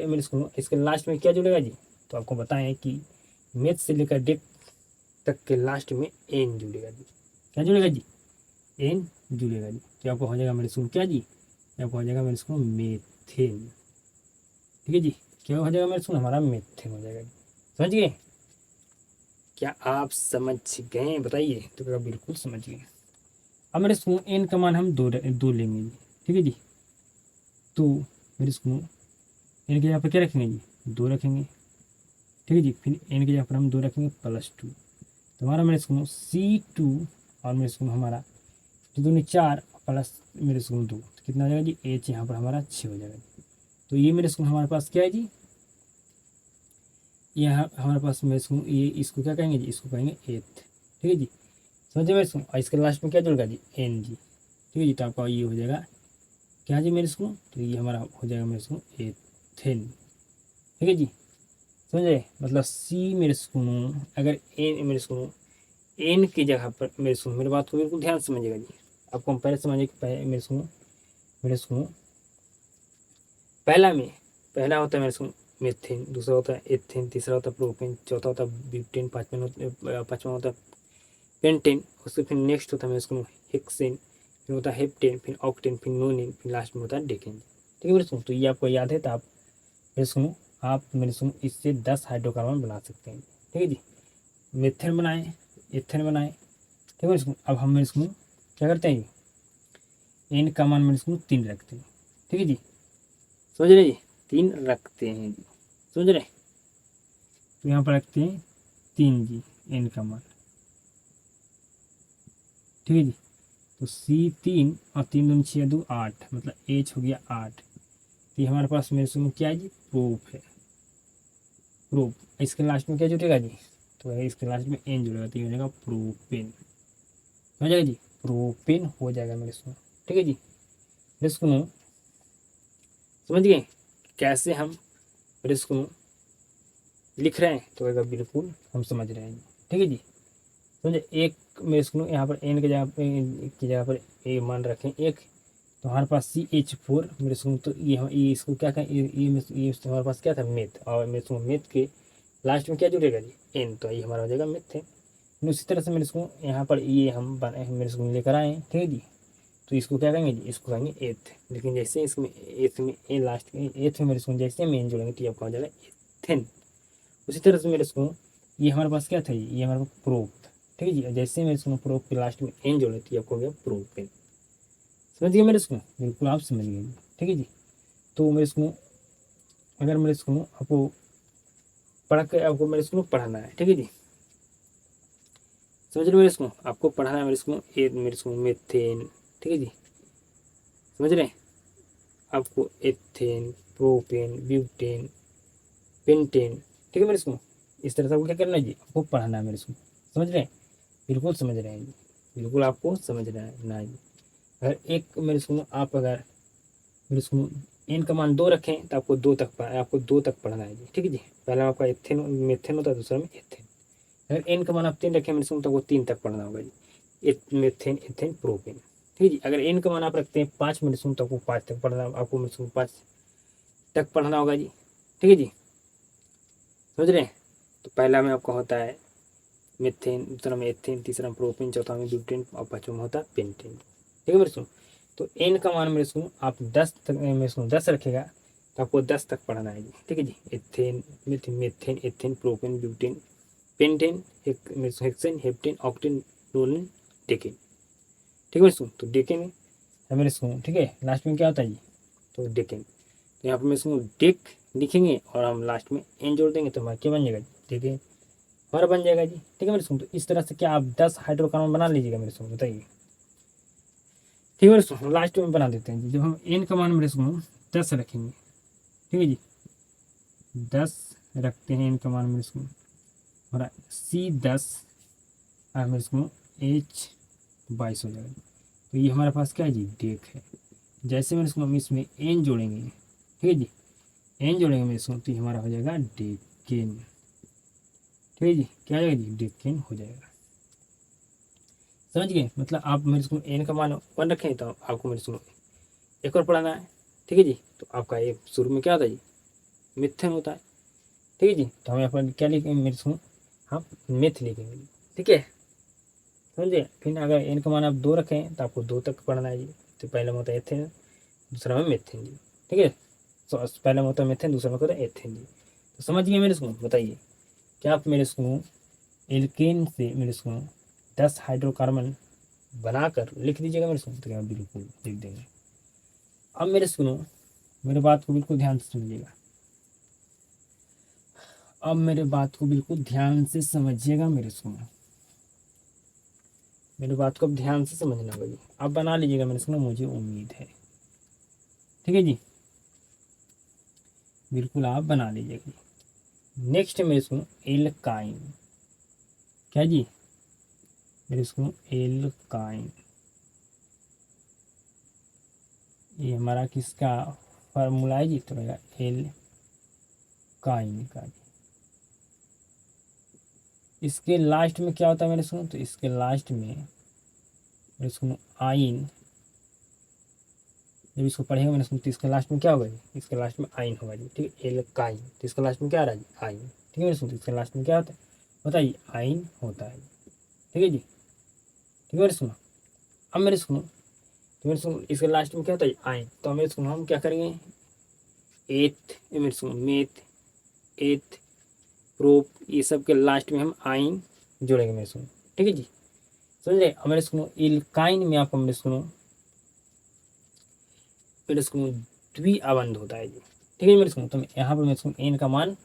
मेरे स्कूल, इसके लास्ट में क्या जुड़ेगा जी? तो आपको बताएं कि मेथ से लेकर डेट तक के लास्ट में एन जुड़ेगा जी। क्या जुड़ेगा जी? एन जुड़ेगा जी। तो आपको हो जाएगा मेरे स्कूल क्या जी? आपको हो जाएगा मेरे स्कूल मेथेन। ठीक है जी, क्या हो जाएगा मेरे स्कूल? हमारा मेथेन हो जाएगा जी। समझ गए? क्या आप समझ गए? बताइए। तो क्या बिल्कुल समझ गए। अब मेरे स्कूल एन का मान हम दो लेंगे जी। ठीक है जी, तो मेरे स्कूल एन के जगह पर क्या रखेंगे जी? 2 रखेंगे। ठीक है जी, फिर एन की जगह पर हम 2 रखेंगे +2। तो हमारा मेरे स्कूल C2 और मेरे स्कूल हमारा तो दोनों 4 प्लस मेरे स्कूल 2, तो कितना हो जाएगा जी? एच यहाँ पर हमारा 6 हो जाएगा जी। तो ये मेरे स्कूल हमारे पास क्या है जी? यहाँ हमारे पास मेरे स्कूल ये इसको क्या कहेंगे जी? इसको कहेंगे एथ। ठीक है जी, समझिए मेरे स्कूल, और इसके लास्ट में क्या जुड़ेगा जी? N G. ठीक है जी, तो आपका ये हो जाएगा क्या जी मेरे स्कूल? तो ये हमारा हो जाएगा मेरे स्कूल एथेन। ठीक है जी, समझे? मतलब सी मेरे स्कूल अगर एन मेरे स्कूल एन की जगह पर मेरे स्कूल, मेरी बात को बिल्कुल ध्यान से समझिएगा जी। आपको हम पहले समझिए कि मेरे स्कूल पहला होता है मेरे स्कूल मेथेन, दूसरा होता है एथेन, तीसरा होता है प्रोपेन, चौथा होता है ब्यूटेन, पाँचवा होता है पेंटेन, उसके फिर नेक्स्ट होता है मेरे स्कूल हेक्सेन, फिर होता है हेप्टेन, फिर ऑक्टेन, फिर नोनेन, फिर लास्ट में होता है डेकेन। ठीक है मेरे स्कूल, तो ये आपको याद है तो आप मेरे स्कूल आप मेरे सुनो इससे 10 हाइड्रोकार्बन बना सकते हैं। ठीक है जी, मीथेन बनाए, एथेन बनाए। ठीक है मेरे सुनो, अब हम मेरे सुनो क्या करते हैं जी, एन का मान मेरे सुनो 3 रखते हैं। ठीक है जी, समझ रहे जी, 3 रखते हैं जी, समझ रहे। तो यहाँ पर रखते हैं 3 जी, एन का मान। ठीक है जी, तो C3 और 3 दूनी 6 2 8, मतलब H हो गया 8। तो ये हमारे पास मेरे सुनो क्या है जी, प्रूफ है, प्रूफ। इसके लास्ट में क्या जुड़ेगा जी, तो इसके लास्ट में एन जुड़ेगा, तो ये हो जाएगा प्रोपेन। हो जाएगा जी, प्रोपेन हो जाएगा मेरे सुनो। ठीक है जी, मेरे सुनो समझ गए कैसे हम मेरे सुनो लिख रहे हैं, तो अगर बिल्कुल हम समझ रहे हैं। ठीक है जी, समझे। एक मेरे सुनो यहाँ पर एन की जगह पर ए मान रखें एक, तो हमारे पास CH4 मेरे सुनो, तो ये इसको क्या कहें, ये हमारे पास क्या था, मेथ, और मेरे सुनो मेथ के लास्ट में क्या जुड़ेगा जी, एन, तो ये हमारा हो जाएगा मेथेन। उसी तरह से मेरे को यहाँ पर ये हम मेरे को लेकर आए। ठीक है जी, तो इसको क्या कहेंगे जी, इसको कहेंगे एथ। लेकिन जैसे इसमें एथ में ए लास्ट में, एथ में मेरे को जैसे हम एन जोड़ेंगे तो ये आपका हो जाएगा एथेन। उसी तरह से मेरे को ये हमारे पास क्या था, ये हमारे पास प्रोप था। ठीक है जी, जैसे मेरे को प्रोप के लास्ट में एन जोड़े तो ये आपको हो गया प्रोपेन। समझ गए मेरे को, बिल्कुल आप समझ गए। ठीक है जी, तो मेरे को अगर मेरे को आपको पढ़ के आपको मेरे को पढ़ाना है। ठीक है जी, समझ रहे मेरे को, आपको पढ़ाना है मेरे को मेथेन। ठीक है जी, समझ रहे हैं, आपको एथेन, प्रोपेन, ब्यूटेन, पेंटेन। ठीक है मेरे को, इस तरह से आपको क्या करना है जी, आपको पढ़ाना है मेरे को। समझ रहे हैं, बिल्कुल समझ रहे हैं जी, बिल्कुल आपको समझ रहे हैं ना जी। अगर एक मेरे को आप अगर मेरे को एन का मान 2 रखें तो आपको 2 तक पढ़ना है जी। ठीक है जी, पहला आपका एथेन मेथेन होता है, दूसरा में एथेन। अगर एन का मान आप 3 रखें मेरे को, तो आपको 3 तक पढ़ना होगा जी, मेथेन, एथेन, प्रोपेन। ठीक है जी, अगर एन का मान आप रखते हैं 5 मेरे को, तो आपको 5 तक पढ़ना, आपको मेरे को 5 तक पढ़ना होगा जी। ठीक है जी, समझ रहे हैं। तो पहला में आपका होता है मेथेन, दूसरा में एथेन, तीसरा में प्रोपेन, चौथा में ब्यूटेन, और पाँचवा में होता है पेंटेन। ठीक है मेरे सुनो, तो एन का मान मेरे सुनो आप 10 तक मेरे सुनो 10 रखेगा तो आपको 10 तक पढ़ना है जी। ठीक है जी, ethane, methane, ethane, propane, butane, pentane, hexane, heptane, octane, रोलिन, डेकेन। ठीक है मेरे सुनो, तो डेकेन है मेरे सुनो। ठीक है, लास्ट में क्या होता है जी, तो डेकेन। तो यहाँ पर मेरे सुनो डेक लिखेंगे और हम लास्ट में एन जोड़ देंगे तो हमारा क्या बन जाएगा जी, डेकेन हमारा बन जाएगा जी। ठीक है मेरे सुनो, तो इस तरह से क्या आप 10 हाइड्रोकार्बन बना लीजिएगा मेरे सुनो, बताइए। ठीक है मेरे सुनो, लास्ट में बना देते हैं जी, जब हम एन का मान मेरे सुनो 10 रखेंगे। ठीक है जी, 10 रखते हैं एन का मान मेरे सुनो, हमारा C10 और मेरे सुनो H22 हो जाएगा। तो ये हमारे पास क्या है जी, डेक है। जैसे मेरे सुनो हम इसमें एन जोड़ेंगे, ठीक है जी, एन जोड़ेंगे मेरे सुनो, तो ये हमारा हो जाएगा डेकेन। ठीक है जी, क्या हो जाएगा जी, डेकेन हो जाएगा। समझ गए, मतलब आप मेरे को एन का मान 1 रखें तो आपको मेरे को एक और पढ़ाना है। ठीक है जी, तो आपका ये शुरू में क्या होता है जी, मिथेन होता है। ठीक है जी, तो हम यहाँ पर क्या लिखेंगे मेरे को, हम मेथ लिखेंगे। ठीक है, समझे। फिर अगर एन का मान आप 2 रखें तो आपको 2 तक पढ़ना है जी। तो पहला में होता है एथेन, दूसरा में मेथेन जी। ठीक है, तो पहला में होता है मेथेन, दूसरा में होता है एथेन जी। तो समझ गए मेरे को, बताइए क्या आप मेरे को एल्केन से मेरे को 10 हाइड्रोकार्बन बनाकर लिख दीजिएगा मेरे सुनो, तो क्या बिल्कुल लिख देंगे। अब मेरे सुनो, मेरे बात को बिल्कुल ध्यान से समझिएगा, अब मेरे बात को बिल्कुल ध्यान से समझिएगा मेरे सुनो, मेरे बात को अब ध्यान से समझना होगा जी। अब बना लीजिएगा मेरे सुनो, मुझे उम्मीद है। ठीक है जी, बिल्कुल आप बना लीजिएगा। नेक्स्ट मेरे सुनो एल्काइन, क्या जी, मेरे सुनो एल्काइन, ये हमारा किसका फार्मूला है जी, तो रहेगा एल्काइन का जी। इसके लास्ट में क्या होता है मेरे सुनो, तो इसके लास्ट में मेरे सुनो आइन, जब इसको पढ़ेगा मैंने सुनो तो इसके लास्ट में क्या होगा जी, इसके लास्ट में आइन होगा जी। ठीक है, एल्काइन, तो इसके लास्ट में क्या आ रहा है जी, आइन। ठीक है मेरे सुनो, तो इसके लास्ट में क्या होता है बताइए, आइन होता है। ठीक है जी, ठीक है मेरे सुनो। अब मेरे सुनो, तो मेरे सुनो इसके लास्ट में क्या होता है आइन, तो मेरे सुनो हम क्या करेंगे, एथ मेरे सुनो मेथ, एथ, प्रोप, ये सब के लास्ट में हम आइन जोड़ेंगे मेरे सुनो। ठीक है जी, समझ रहे। अब मेरे सुनो इल्काइन में आपको मेरे सुनो द्विआबंध होता है जी। ठीक है मेरे सुनो, तो यहाँ पर मेरे सुनो एन का मान,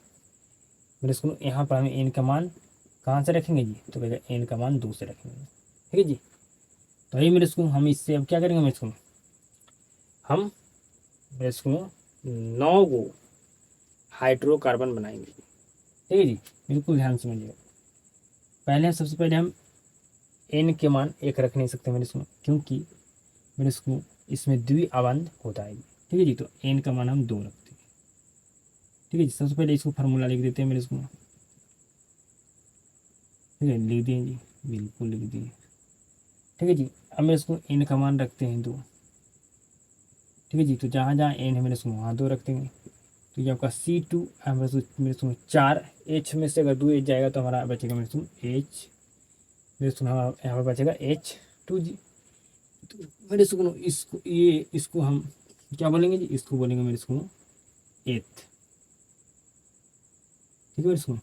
मेरे सुनो यहाँ पर हमें एन का मान कहाँ से रखेंगे जी, तो कहेगा एन का मान 2 से रखेंगे। ठीक है जी, तो ये मेरे सुनो हम इससे अब क्या करेंगे मेरे सुनो, हम मेरे सुनो 9 गो हाइड्रोकार्बन बनाएंगे। ठीक है जी, बिल्कुल ध्यान समझिएगा। पहले सबसे पहले हम एन के मान 1 रख नहीं सकते मेरे सुनो, क्योंकि मेरे सुनो इसमें द्विआबंध होता है। ठीक है जी, तो एन का मान हम 2 रखते हैं। ठीक है जी, सबसे पहले इसको फार्मूला लिख देते हैं मेरे सुनो। ठीक है, लिख दिए जी, बिल्कुल लिख दिए। ठीक है जी, अब मेरे इसको एन का मान रखते हैं 2। ठीक है जी, तो जहाँ जहाँ एन है मेरे सुनो वहाँ 2 रख देंगे। तो ये आपका C2 मेरे सुनो 4, एच में से अगर 2 एच जाएगा तो हमारा बचेगा मेरे सुनो एच, मेरे सुनो यहाँ पर बचेगा H2 जी। तो मेरे सुनो इसको हम क्या बोलेंगे जी, इसको बोलेंगे मेरे सुनो एथ। ठीक है मेरे सुनो,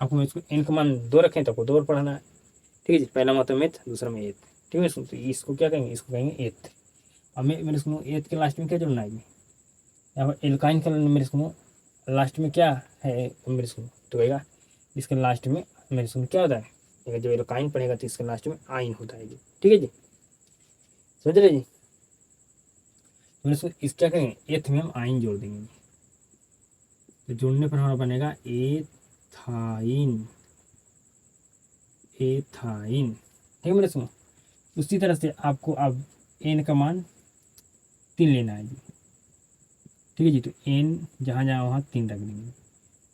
आपको मैं इसको एन का मान 2 रखें तो आपको 2 बार पढ़ाना है। ठीक है जी, पहला मतलब मेथ, दूसरा में एथ। ठीक है मेरे सुनो, तो इसको क्या कहेंगे, इसको कहेंगे एथ। अब मेरे सुनो एथ के लास्ट में क्या जोड़ना है जी, यहाँ पर एल्काइन का मेरे सुनो लास्ट में क्या है मेरे सुनो, तो कहेगा इसके लास्ट में मेरे सुनो क्या होता है, अगर जब एल्काइन पढ़ेगा तो इसके लास्ट में आइन होता है जी। ठीक है जी, समझ रहे जी। मेरे सुनो इस क्या करेंगे, एथ में हम आइन जोड़ देंगे जी। तो जोड़ने पर हमारा बनेगा एथाइन, एथाइन। ठीक है मेरे सुनो, उसी तरह से आपको अब एन का मान 3 लेना है जी। ठीक है जी, तो एन जहाँ जहाँ वहाँ 3 रख देंगे।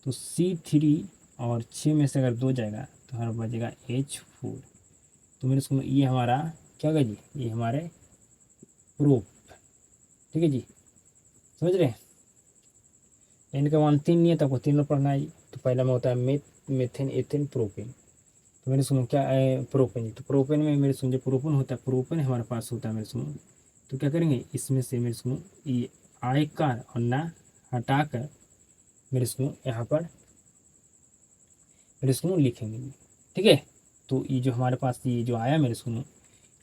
तो C3 और 6 में से अगर 2 जाएगा तो हमारा बचेगा H4। तो मेरे सुनो ये हमारा क्या होगा जी, ये हमारे प्रोप। ठीक है जी, समझ रहे हैं। एन का मान 3 नहीं है तो आपको 3 में पढ़ना है जी। तो पहला में होता है मेथेन, एथेन, प्रोपेन। तो मेरे सुनो क्या है प्रोपेन जी, तो प्रोपेन में मेरे सुनो जो प्रोपेन होता है, प्रोपेन हमारे पास होता है मेरे सुनो। तो क्या करेंगे, इसमें से मेरे सुनो ये आयकर और ना हटाकर मेरे सुनो यहाँ पर मेरे सुनो लिखेंगे जी। ठीक है, तो ये जो हमारे पास ये जो आया मेरे सुनो,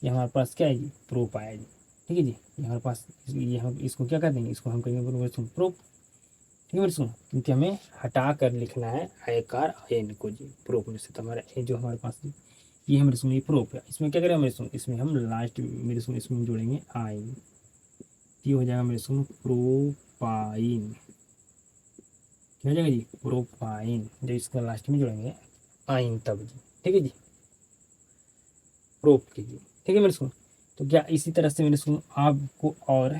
ये हमारे पास क्या है जी, प्रोप आया जी। ठीक है जी, ये हमारे पास ये हम इसको क्या कर देंगे, इसको हम कहेंगे मेरे सुनो प्रोप। ठीक है मेरे सुनो, क्योंकि हमें हटा कर लिखना है आयकार एन को जी प्रोप में से। तो हमारा ये जो हमारे पास ये है मेरे सुनो ये प्रोप है। इसमें क्या करेंगे मेरे सुनो, इसमें हम लास्ट मेरे सुनो इसमें जोड़ेंगे आइन, ये हो जाएगा मेरे सुनो प्रोपाइन। क्या हो जाएगा जी, प्रोपाइन। जब इसका लास्ट में जोड़ेंगे आइन तब जी। ठीक है जी, प्रोप कीजिए। ठीक है मेरे सुनो, तो क्या इसी तरह से मेरे सुनो आपको और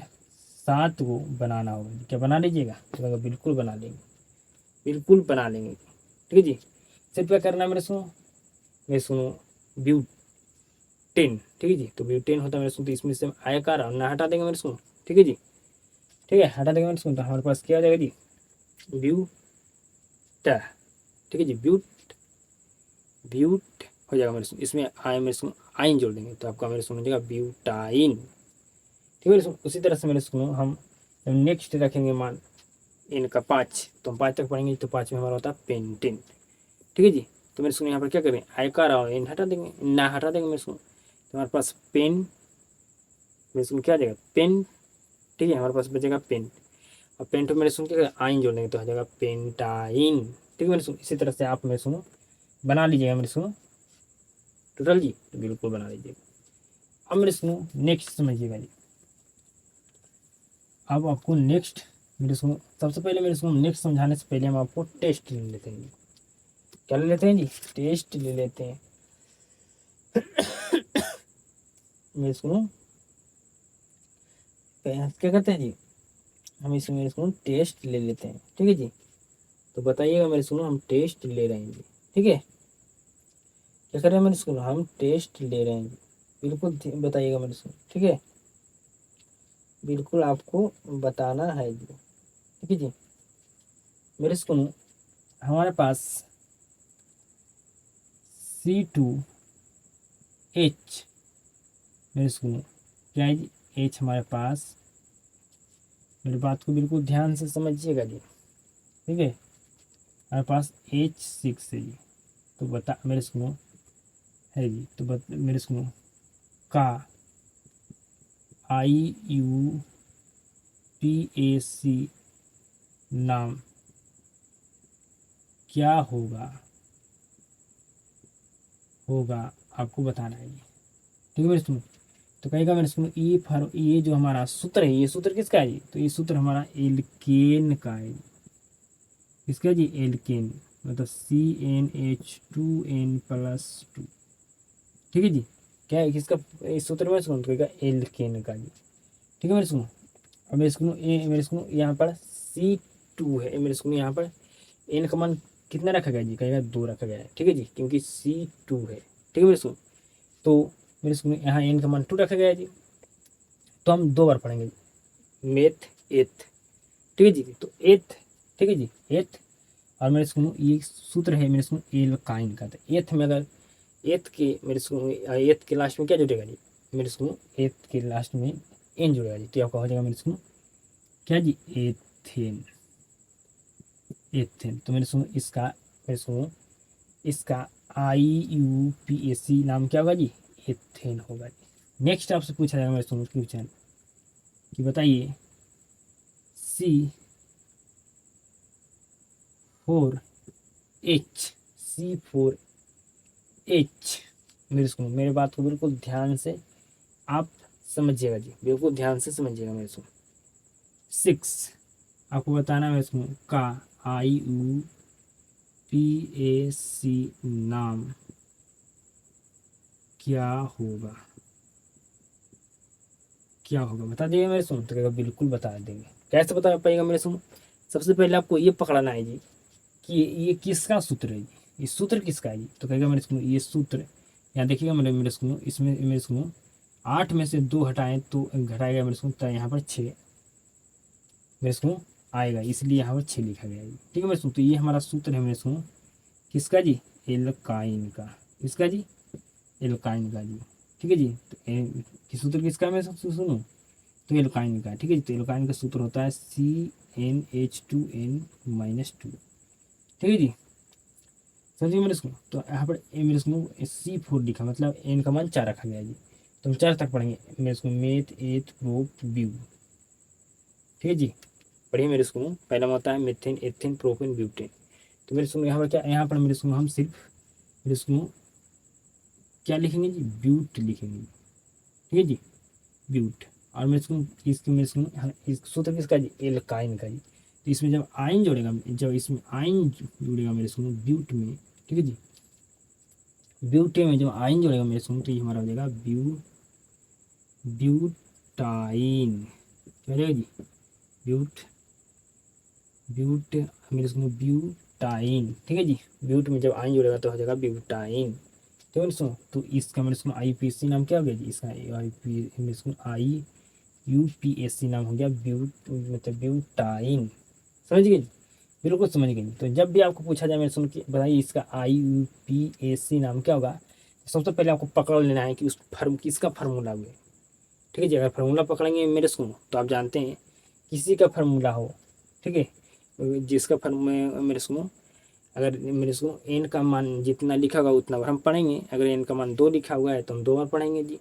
7 को बनाना होगा। क्या बना लीजिएगा, तो बिल्कुल बना लेंगे, बिल्कुल बना लेंगे। ठीक है जी, सिर्फ क्या करना है मेरे सुनो ब्यूटेन। ठीक है जी, तो ब्यूटेन होता है मेरे सुनो, तो इसमें से आयकार और ना हटा देंगे मेरे सुनो। ठीक है जी, ठीक है हटा देंगे मेरे सुनो, तो हमारे पास क्या आ जाएगा जी, ब्यूटा। ठीक है जी, ब्यूट हो जाएगा मेरे सुनो, इसमें आए मेरे सुनो आइन जोड़ देंगे तो आपका मेरे सुनो हो जाएगा ब्यूटाइन। ठीक है मेरे सुनो, उसी तरह से मेरे सुनो हम नेक्स्ट रखेंगे मान इनका 5, तो हम 5 तक पढ़ेंगे। तो 5 में हमारा होता है पेंटेन। ठीक है जी, तो मेरे सुनो यहाँ पर क्या करें, आयकार और इन हटा देंगे, ना हटा देंगे मेरे सुनो, तो हमारे पास पेन मेरे सुनो क्या आ जाएगा पेन। ठीक है, हमारे पास बचेगा पेन, और पेन तो मेरे सुनो क्या आइन जोड़ देंगे तो हो जाएगा पेंटाइन। ठीक है मेरे सुनो, इसी तरह से आप मेरे सुनो बना लीजिएगा मेरे सुनो टोटल जी, तो बिल्कुल बना लीजिएगा। अब मेरे सुनो नेक्स्ट समझिएगा जी। अब आपको नेक्स्ट मेरे सुनो सबसे पहले मेरे सुनो नेक्स्ट समझाने से पहले हम आपको टेस्ट ले लेते हैं। क्या ले लेते हैं जी, टेस्ट ले लेते हैं। मेरे सुनो क्या करते हैं जी, हम इसमें मेरे सुनो टेस्ट ले लेते हैं। ठीक है जी, तो बताइएगा मेरे सुनो हम टेस्ट ले रहे हैं जी। ठीक है, क्या कर रहे हैं मेरे सुनो, हम टेस्ट ले रहे हैं जी, बिल्कुल बताइएगा मेरे सुनो। ठीक है, बिल्कुल आपको बताना है जी। ठीक है जी, मेरे सुनो हमारे पास C2H मेरे सुनो क्या है जी, H हमारे पास, मेरी बात को बिल्कुल ध्यान से समझिएगा जी। ठीक है, हमारे पास H6 है जी। तो बता मेरे सुनो है जी, तो मेरे सुनो का IUPAC नाम क्या होगा होगा आपको बताना है जी। ठीक है मेरे सुनो। तो कहेगा मेरे सुनो ये जो हमारा सूत्र है, ये सूत्र किसका है जी? तो ये सूत्र हमारा एल्केन का है। किसका जी? एल्केन, मतलब CnH2n+2। ठीक है जी। क्या है किसका इस सूत्र में? सुनो तो कहेगा एल्केन का जी। ठीक है मेरे सुनो। अब मेरे सुनो मेरे सुनो यहाँ पर C2 है मेरे सुनो, यहाँ पर एन का मान कितना रखा गया जी? कहेगा 2 रखा गया है। ठीक है जी, क्योंकि C2 है। ठीक है मेरे सुनो। तो मेरे सुनो यहाँ एन का मान 2 रखा गया है जी। तो हम 2 बार पढ़ेंगे मेथ एथ। ठीक है जी। तो एथ, ठीक है जी, एथ। और मेरे सुनो ये सूत्र है मेरे सुनो एल्काइन का। तो एथ में अगर एथ के मेरे सुनो एथ के लास्ट में क्या जुड़ेगा जी? मेरे सुनो एथ के लास्ट में एन जुड़ेगा जी। तो आपका हो जाएगा मेरे सुनो क्या जी? एथेन। एथेन। तो मेरे सुनो इसका IUPAC नाम क्या होगा जी? एथेन होगा जी। नेक्स्ट आपसे पूछा जाएगा मेरे सुनो क्वेश्चन कि बताइए C4H मेरे सुनो, मेरे बात को बिल्कुल ध्यान से आप समझिएगा जी, बिल्कुल ध्यान से समझिएगा मेरे सुनो। 6 आपको बताना है इसमें का IUPAC नाम क्या होगा? क्या होगा बता देंगे मेरे सुन? तो कहेगा बिल्कुल बता देंगे। कैसे बता पाएगा मेरे सुन? सबसे पहले आपको ये पकड़ना है जी कि ये किसका सूत्र है जी? ये सूत्र किसका है जी? तो कहेगा मेरे सुनो ये सूत्र, यहाँ देखिएगा मेरे सुनो, इसमें मेरे सुनो 8 में से 2 हटाएं तो घटाएगा मेरे सुनो, तो यहाँ पर 6 मेरे सुनो आएगा, इसलिए यहाँ पर 6 लिखा गया है जी। ठीक है मेरे सुनो। तो ये हमारा सूत्र है मेरे सुनो किसका जी? एल्काइन का। किसका जी? एल्काइन का जी। ठीक है जी। तो सूत्र किसका है मेरे सुनो? तो एल्काइन का। ठीक है जी। तो एल्काइन का सूत्र होता है CnH2n-2। ठीक है जी, समझिए मेरे सुनो। तो यहाँ पर मेरे सुनो C4 लिखा, मतलब एन का मान 4 रखा गया है जी। तो हम 4 तक पढ़ेंगे मेरे सुनो मेथ एथ प्रोप ब्यू। ठीक है जी, पढ़िए मेरे सुनो। पहला होता है मेथेन एथेन प्रोपेन ब्यूटेन। तो मेरे सुनो यहाँ पर क्या, यहाँ पर मेरे सुनो हम सिर्फ मेरे सुनो क्या लिखेंगे जी? ब्यूट लिखेंगे। ठीक है जी, ब्यूट। और मेरे सुनो इसकी मेरे सुनो इस सूत्र किसका जी? एल्काइन का जी। तो इसमें जब आयन जोड़ेगा, जब इसमें आयन जुड़ेगा मेरे सुनो ब्यूट में, ठीक है जी, ब्यूटे में जब आयन जोड़ेगा मेरे सुनो, तो ये हमारा हो जाएगा ब्यूटाइन। क्या हो जाएगा जी? ब्यूट ब्यूट मेरे सुनो ब्यूटाइन। ठीक है जी, ब्यूट में जब आयन जुड़ेगा तो हो जाएगा ब्यूटाइन। ठीक है सुनो। तो इसका मेरे सुनो IUPAC नाम क्या हो गया जी? इसका IUPAC नाम हो गया मतलब ब्यूटाइन। समझ गए जी? बिल्कुल समझ गए। तो जब भी आपको पूछा जाए मेरे सुन के बताइए इसका IUPAC नाम क्या होगा, तो सबसे पहले आपको पकड़ लेना है कि उस किसका फार्मूला हुआ। ठीक है जी, अगर फार्मूला पकड़ेंगे मेरे सुनो तो आप जानते हैं किसी का फार्मूला हो, ठीक है, जिसका फार्मूला मेरे सुनो, अगर मेरे सुनो एन का मान जितना लिखा होगा उतना बार हम पढ़ेंगे। अगर एन का मान 2 लिखा हुआ है तो हम 2 बार पढ़ेंगे जी।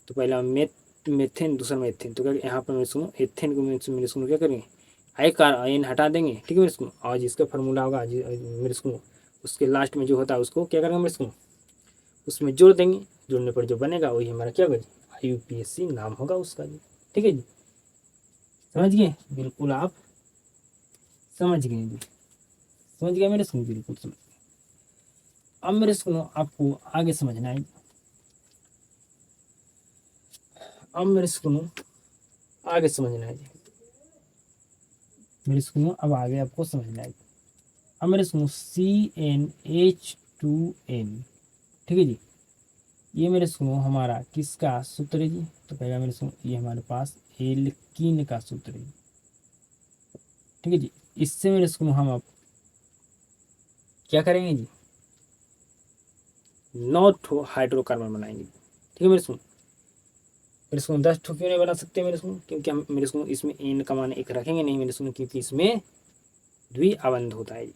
तो पहला मेथेन, दूसरा मेथेन। तो क्या यहाँ पर मेरे सुनो एथेन को मेरे सुनो क्या करेंगे? आई कार एन हटा देंगे। ठीक है मेरे सुनो। और जिसका फार्मूला होगा मेरे सुनो उसके लास्ट में जो होता है उसको क्या करेंगे मेरे सुनो? उसमें जोड़ देंगे। जोड़ने पर जो बनेगा वही हमारा क्या होगा जी? IUPAC नाम होगा उसका जी। ठीक है जी, समझ गए? बिल्कुल आप समझ गए जी। समझ गए मेरे सुनो? बिल्कुल समझ। अब मेरे सुनो आपको आगे समझना है। अब मेरे सुनो आगे समझना है जी। मेरे सुनो अब आगे आपको समझना है। अब मेरे सुनो CnH2n। ठीक है जी, ये मेरे सुनो हमारा किसका सूत्र है जी? तो कहेगा मेरे सुनो ये हमारे पास एल्कीन का सूत्र है। ठीक है जी, इससे मेरे सुनो हम अब क्या करेंगे जी? 9 हाइड्रोकार्बन बनाएंगे। ठीक है मेरे सुनो 10 क्यों नहीं बना सकते मेरे सुनो? क्योंकि हम मेरे सुनो इसमें एन का मान 1 रखेंगे नहीं मेरे सुनो, क्योंकि इसमें द्विआबंध होता है जी।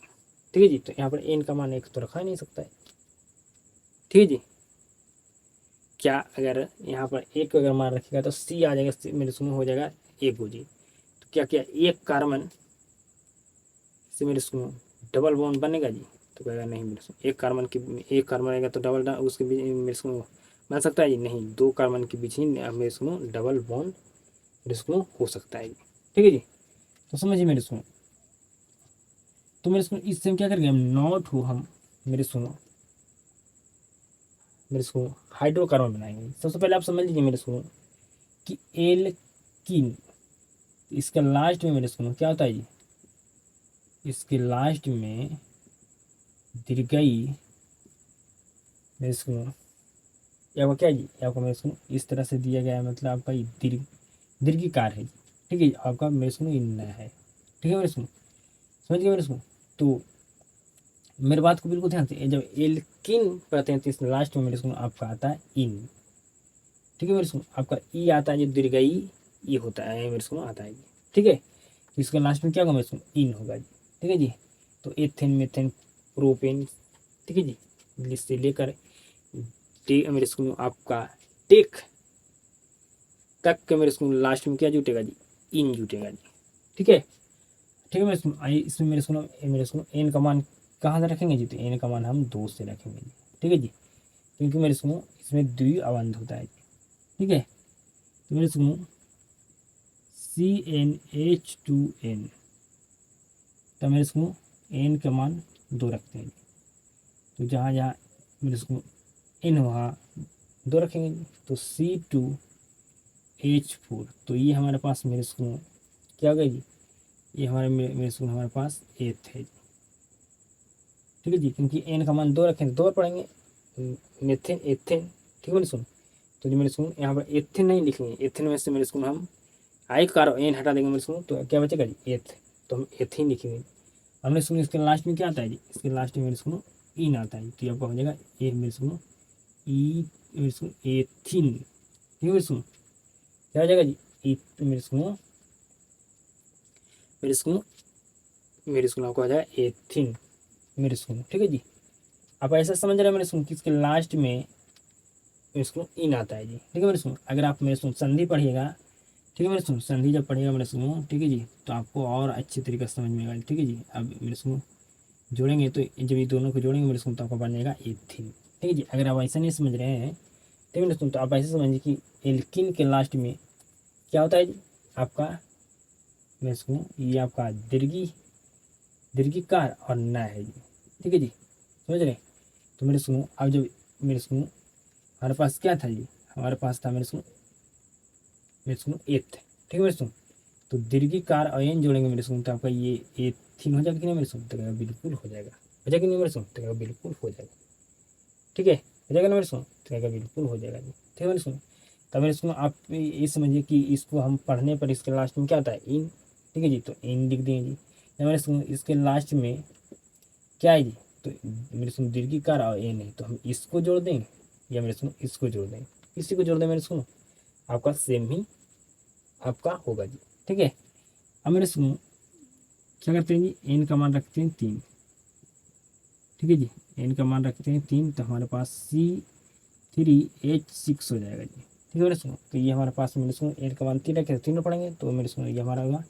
ठीक ठीक है जी। तो यहाँ पर एन का मान 1 तो रखा ही नहीं सकता है, ठीक है जी। क्या अगर यहाँ पर 1 अगर मान रखेगा तो सी आ जाएगा, मेरे सुनो हो जाएगा 1 हो जी। तो क्या किया, 1 कार्बन से मेरे सुनो डबल बॉन्ड बनेगा जी। तो कहेगा नहीं मेरे सुनो, 1 कार्बन की 1 कार्बन रहेगा तो डबल उसके बीच मेरे सुनो बन सकता है जी, नहीं 2 कार्बन के बीच ही मेरे सुनो डबल बॉन्ड मेरे सुनो हो सकता है जी, ठीक है जी। तो समझिए मेरे सुनो, तो मेरे सुनो इससे हम क्या करेंगे, हम नॉट हो हम मेरे सुनो हाइड्रोकार्बन बनाएंगे। सबसे पहले आप समझ लीजिए मेरे सुनो कि एल्कीन, इसका लास्ट में मेरे सुनो क्या होता है जी, इसके लास्ट में दीर्घई मेरे सुनो, ये आपका क्या जी, ये आपका मेरे सुनो इस तरह से दिया गया है, मतलब आपका ये दीर्घिकार है जी, ठीक है जी। आपका मेरे सुनो इन है, ठीक है मेरे सुनो, समझ गए मेरे सुनो। तो मेरे बात को बिल्कुल ध्यान से, जब एल्किन कहते हैं तो इस लास्ट में मेरे सुनो आपका आता है इन, ठीक है मेरे सुनो। आपका ई आता है जो दीर्घई ई होता है मेरे सुनो आता है जी, ठीक है। तो इसका लास्ट में क्या होगा मेरे सुनो, इन होगा जी, ठीक है जी। तो एथेन मेथेन प्रोपेन, ठीक है जी, इससे लेकर मेरे सुनो आपका टेक तक के मेरे सुनो लास्ट में क्या जुटेगा जी, इन जुटेगा जी, ठीक है, ठीक है मेरे सुनो। आइए इसमें मेरे सुनो एन का मान कहाँ से रखेंगे जी, तो एन का मान हम 2 से रखेंगे जी, ठीक है जी, क्योंकि मेरे सुनो इसमें द्वि अवंध होता है जी, ठीक है। तो मेरे सुनो CnH2n, तो मेरे सुनो एन का मान 2 रखते हैं, तो जहाँ जहाँ मेरे सुनो एन वहाँ 2 रखेंगे जी। तो C2H4, तो ये हमारे पास मेरे सुनो क्या होगा जी, ये मेरे सुनो हमारे पास एथ है, ठीक है जी, क्योंकि एन का मान 2 रखें तो 2 पढ़ेंगे मेथेन एथेन, ठीक है मेरे सुनो। तो जो मेरे सुनो यहाँ पर एथेन नहीं लिखेंगे, एथेन में से मेरे सुनो हम आई कार एन हटा देंगे मेरे सुनो, तो क्या बचेगा जी एथ, तो हम एथीन लिखेंगे। हमने सुनो इसके लास्ट में क्या आता है जी, इसके लास्ट में मेरे सुनो इन आता है, तो ये आपका हो जाएगा ए मेरे सुनो ई मेरे सुनो एथीन, ठीक है मेरे सुनो, क्या हो जाएगा जी मेरे सुनो आपको आ जाएगा एथीन मेरे सुनो, ठीक है जी। आप ऐसा समझ रहे हैं मेरे सुनो कि इसके लास्ट में मेरे सुनो इन आता है जी, ठीक है मेरे सुनो। अगर आप मेरे सुनो संधि पढ़िएगा, ठीक है मेरे सुनो, संधि जब पढ़िएगा मेरे सुनो, ठीक है जी, तो आपको और अच्छे तरीके से समझ में आएगा, ठीक है जी। अब मेरे सुनो जोड़ेंगे तो जब ये दोनों को जोड़ेंगे मेरे सुनो तो आपका बन जाएगा एथीन, ठीक है जी। अगर आप ऐसा नहीं समझ रहे हैं, ठीक है मेरे सुनो, तो आप ऐसे समझिए कि एल्किन के लास्ट में क्या होता है जी, आपका मेरे सुनो ये आपका दीर्घिकार और न है जी, ठीक है जी, समझ रहे। तो मेरे सुनो अब जब मेरे सुनो हमारे पास क्या था जी, हमारे पास था मेरे सुनो एथ, ठीक है मेरे सुनो। तो दीर्घिकार और एन जोड़ेंगे मेरे सुनो तो आपका ये एथीन हो जाएगा कि नहीं मेरे सुनो, तो बिल्कुल हो जाएगा, हो जाएगा नहीं मेरे सुनो, तो बिल्कुल हो जाएगा, ठीक है, हो जाएगा ना मेरे सुनो, तो बिल्कुल हो जाएगा जी, ठीक है मेरे सुनो। तब मेरे सुनो आप ये समझिए कि इसको हम पढ़ने पर इसके लास्ट में क्या आता है इन, ठीक है जी, तो इन लिख देंगे जी। या मेरे सुनो इसके लास्ट में क्या है जी, तो मेरे सुनो दीर्घिकार और एन है, तो हम इसको जोड़ देंगे या मेरे सुनो इसको जोड़ देंगे, इसी को जोड़ दें मेरे सुनो, आपका सेम ही आपका होगा जी, ठीक है। अब मेरे सुनो क्या करते हैं जी, एन का मान रखते हैं 3, ठीक है जी, एन का मान रखते हैं 3, तो हमारे पास C3H6 हो जाएगा जी, ठीक है मेरे सुनो। तो ये हमारे पास मेरे सुनो एन का मान 3 रखे तो 3 पढ़ेंगे, तो मेरे सुनो ये हमारा होगा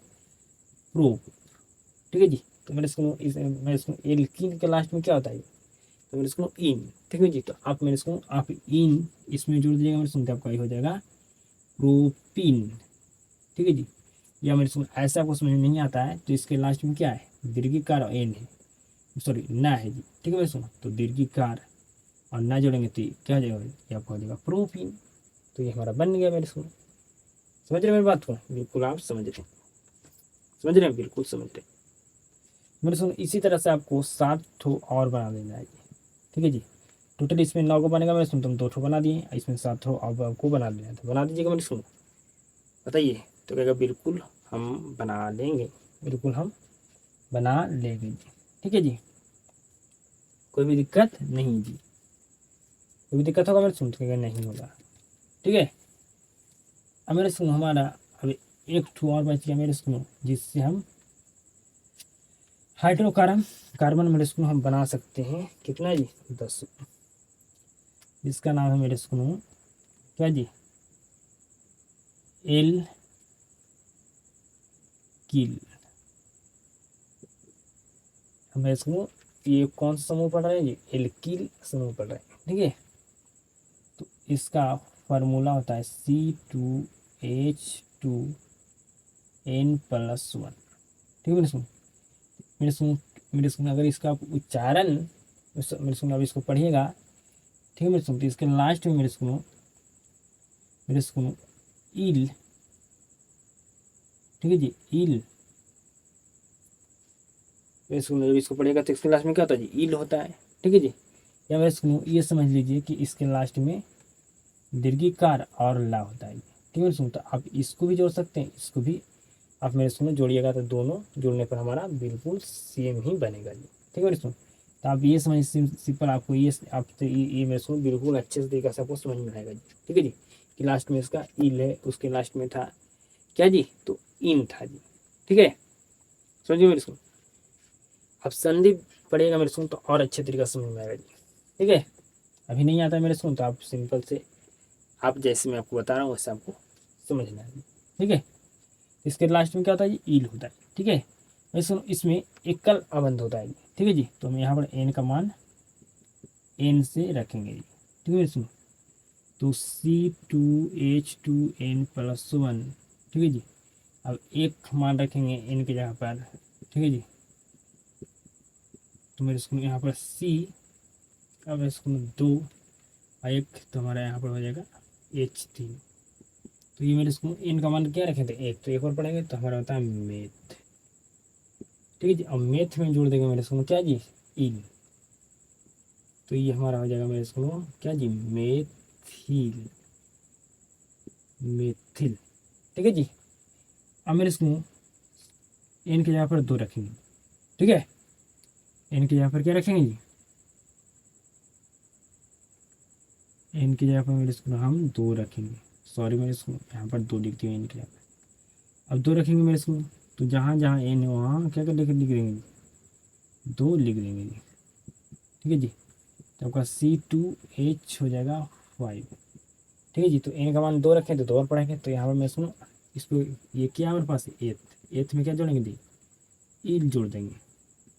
प्रो, ठीक है जी। तो मेरे सुनो एल्कीन के लास्ट में क्या होता है, तो मेरे सुनो इन, ठीक है जी। तो आप मेरे सुनो आप इन इसमें जोड़ दीजिएगा मेरे सुनो, तो आपका ये हो जाएगा प्रोपीन, ठीक है जी। या मेरे सुनो ऐसा आपको समझ में नहीं आता है तो इसके लास्ट में क्या है, दीर्घिकार और एन है, सॉरी ना है जी, ठीक है मेरे सुनो। तो दीर्घिकार और ना जोड़ेंगे तो क्या हो जाएगा, ये आपका हो जाएगा प्रोपीन, तो ये हमारा बन गया मेरे सुनो। समझ रहे हैं मेरी बात को, बिल्कुल आप समझ रहे हैं बिल्कुल समझ रहे हैं मेरे सुनो। इसी तरह से आपको 7 ठो और बना देना है जी, ठीक है जी। टोटल इसमें 9 को बनेगा मेरे सुनो, तो हम 2 ठो बना दिए, इसमें 7 ठो अब आपको बना देना है, तो बना दीजिएगा मेरे सुनो, बताइए। तो कहेगा बिल्कुल हम बना लेंगे, बिल्कुल हम बना लेंगे जी, ठीक है जी, कोई भी दिक्कत नहीं जी, कोई भी दिक्कत होगा मेरे सुन, तो कहेगा नहीं होगा, ठीक है। अब मेरे सुनो हमारा अब एक ठो और बच गया मेरे सुनो, जिससे हम हाइड्रोकार्बन कार्बन मेरे स्कूल हम बना सकते हैं कितना जी 10। इसका नाम है मेरे स्कूल क्या जी एल किल। हम इसको ये कौन सा समूह पढ़ रहे हैं जी एल्किल समूह पढ़ रहे हैं ठीक है। तो इसका फार्मूला होता है C2H2N+1 ठीक है मेरे सुन अगर इसका उच्चारण मेरे सुन अब इसको पढ़िएगा ठीक है मेरे सुन। तो इसके लास्ट में मेरे सुन इल ठीक है जी इल मेरे सुन जब इसको पढ़िएगा तो इसके लास्ट में क्या होता है जी इल होता है ठीक है जी। या मेरे सुन ये समझ लीजिए कि इसके लास्ट में दीर्घिकार और ला होता है ठीक है सुन। तो आप इसको भी जोड़ सकते हैं इसको भी आप मेरे सुन जोड़िएगा तो दोनों जुड़ने पर हमारा बिल्कुल सेम ही बनेगा जी ठीक है मेरे सुन। तो आप ये समझ सिंपल आपको ये आप ये मेरे सुन बिल्कुल अच्छे से तरीके से आपको समझ में आएगा जी ठीक है जी। कि लास्ट में इसका इल है उसके लास्ट में था क्या जी तो इन था जी ठीक है समझिए मेरे सुन। अब संधि पड़ेगा मेरे सुन तो और अच्छे तरीके से समझ में आएगा जी ठीक है। अभी नहीं आता मेरे सुन तो आप सिंपल से आप जैसे मैं आपको बता रहा हूँ वैसे आपको समझना है ठीक है। इसके लास्ट में क्या होता है जी ईल होता है ठीक है। वैसे इसमें एकल अबंध होता है ठीक है जी। तो हम यहाँ पर एन का मान एन से रखेंगे जी ठीक है इसमें। तो C2H2N+1 ठीक है जी। अब एक मान रखेंगे एन की जगह पर ठीक है जी। तो मेरे इसको यहाँ पर C अब इसको 2 और एक तो हमारा यहाँ पर हो जाएगा H3। तो ये मेरे इसको एन का मान क्या रखे थे एक तो एक और पढ़ेंगे तो हमारा होता है मेथ ठीक है जी। अब मेथ में जोड़ देंगे मेरे इसको क्या जी ईल। तो ये हमारा हो जाएगा मेरे इसको क्या जी मेथिल मेथिल ठीक है जी। अब मेरे इसको एन के जगह पर 2 रखेंगे ठीक है। एन की जगह पर क्या रखेंगे जी एन की जगह पर मेरे इसको हम 2 रखेंगे सॉरी मेरे इसको यहाँ पर 2 लिख दिए एन की जगह पर। अब 2 रखेंगे मेरे इसको तो जहाँ जहाँ एन है वहाँ क्या क्या लिख देंगे 2 लिख देंगे जी ठीक है जी। तो आपका C2H हो जाएगा 5 ठीक है जी। तो एन का मान 2 रखें तो 2 और पढ़ेंगे तो यहाँ पर मैं सुनो इसको ये क्या हमारे पास एथ में क्या जोड़ेंगे दी ईल जोड़ देंगे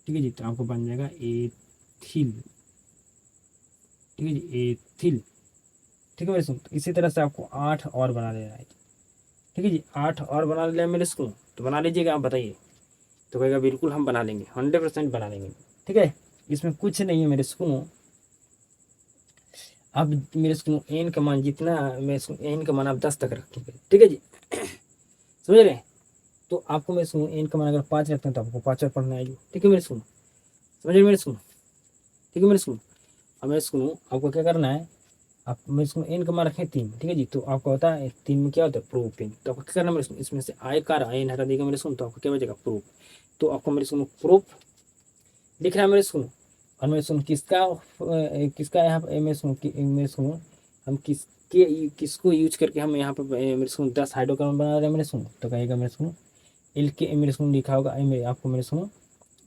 ठीक है जी। तो आपको बन जाएगा एथिल ठीक है जी एथिल ठीक है मेरे सुन। तो इसी तरह से आपको 8 और बना लेना है ठीक है जी। 8 और बना लिया मेरे इसको तो बना लीजिएगा आप बताइए। तो कहेगा बिल्कुल हम बना लेंगे 100% बना लेंगे ठीक है। इसमें कुछ नहीं है मेरे सुनो। अब मेरे सुनो एन का मान जितना मेरे सुनो एन का मान आप 10 तक रखेंगे ठीक है जी समझ रहे हैं। तो आपको मेरे सुनो एन का मान अगर 5 रखते हैं तो आपको 5 और पढ़ना है ठीक है मेरे सुनो समझ रहे मेरे सुनो ठीक है मेरे सुनो। अब मेरे सुनो आपको क्या करना है आप मेरे सुनो एन का मान रखें 3 ठीक है जी। तो आपका होता है 3 में क्या होता है प्रोपेन। तो आपको क्या करना है मेरे सुनो इसमें से आय कार आयन हटा देगा मेरे सुनो तो आपको क्या बचेगा प्रोप। तो आपको मेरे सुनो प्रोप लिख रहा है मेरे सुनो और मेरे सुनो किसका यहाँ पर मेरे सुनो हम किसको यूज करके हम यहाँ पर मेरे सुनो 10 हाइड्रोकार्बन बना रहे हैं मेरे सुनो। तो कहेगा मेरे सुनो एल के मेरे सुनो लिखा होगा आपको मेरे सुनो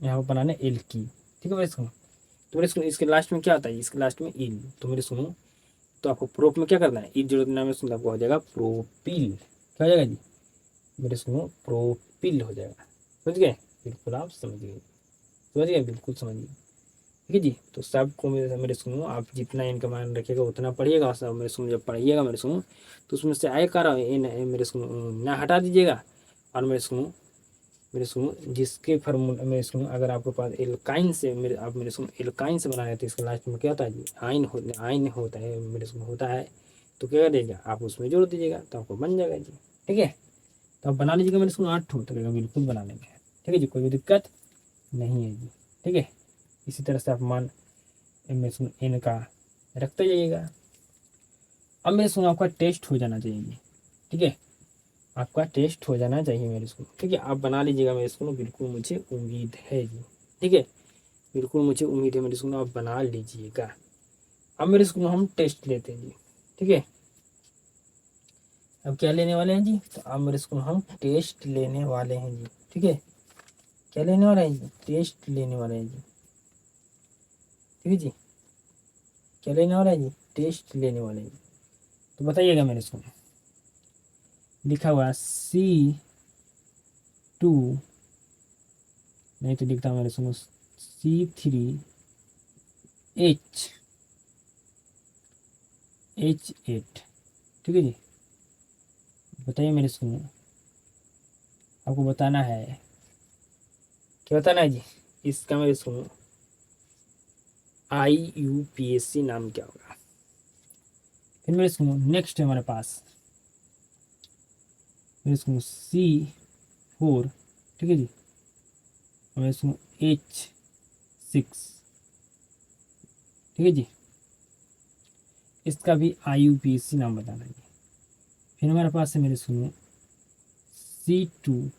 यहाँ पर बनाना एल की ठीक है मेरे सुनो। तो मेरे सुनो इसके लास्ट में क्या आता है इसके लास्ट में इल। तो मेरे सुनो तो आपको प्रोप में क्या करना है इल जोड़ देना मेरे सुनो आपको हो जाएगा प्रोपिल क्या हो जाएगा जी मेरे सुनो प्रोपिल हो जाएगा समझ गए बिल्कुल आप समझिए बिल्कुल समझिए ठीक है जी। तो सबको मेरे सुनो आप जितना इनका मान रखिएगा उतना पढ़िएगा सब मेरे सुनो जब पढ़िएगा मेरे सुनो तो उसमें से आय कर मेरे सुनो ना हटा दीजिएगा। और मेरे सुनो जिसके फार्मूला मेरे सुनो अगर आपके पास एल्काइन से आप मेरे सुनो एल्काइन से बना रहे थे इसके लास्ट में क्या होता है जी आइन होता है मेरे सुनो होता है। तो क्या करिएगा आप उसमें जोड़ दीजिएगा तो आपको बन जाएगा जी ठीक है। तो आप बना लीजिएगा मेरे सुनो 8 ठो तो बिल्कुल बना लेंगे ठीक है जी कोई भी दिक्कत नहीं है जी ठीक है। इसी तरह से आप मान एन का रखते जाइएगा। अब मेरे सुनो आपका टेस्ट हो जाना चाहिए ठीक है आपका टेस्ट हो जाना चाहिए मेरे स्कूल ठीक है। आप बना लीजिएगा मेरे स्कूल बिल्कुल मुझे उम्मीद है जी ठीक है बिल्कुल मुझे उम्मीद है मेरे स्कूल आप बना लीजिएगा। अब मेरे स्कूल हम टेस्ट लेते हैं जी ठीक है। अब क्या लेने वाले हैं जी तो अब मेरे स्कूल हम टेस्ट लेने वाले हैं जी ठीक है। क्या लेने वाला है जी, टेस्ट लेने वाला है जी। ठीक है जी, क्या लेने वाला है जी, टेस्ट लेने वाला है जी। तो बताइएगा मेरे इसको, लिखा हुआ C2, नहीं तो लिखता हूँ मेरे सुनो C3H8। ठीक है जी, बताइए मेरे सुनो, आपको बताना है, क्या बताना है जी, इसका मेरे सुनो IUPAC नाम क्या होगा। फिर मेरे सुनो नेक्स्ट है हमारे पास, मेरे सुनो C4। ठीक है जी, और मेरे सुनो H6। ठीक है जी, इसका भी IUPAC नाम बताना है। फिर हमारे पास है मेरे सुनो C2।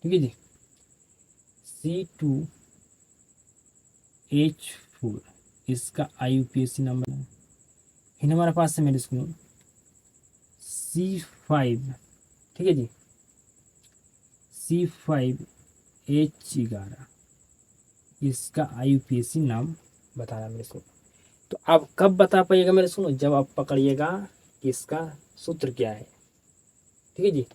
ठीक है जी, C2H4, इसका IUPAC नाम बताना है। फिर हमारे पास है मेरे सुनो C5। ठीक है जी, C5H11, इसका IUPAC नाम बताना मेरे को। तो आप कब बता पाइएगा मेरे सुनो, जब आप पकड़िएगा कि इसका सूत्र क्या है। ठीक है जी,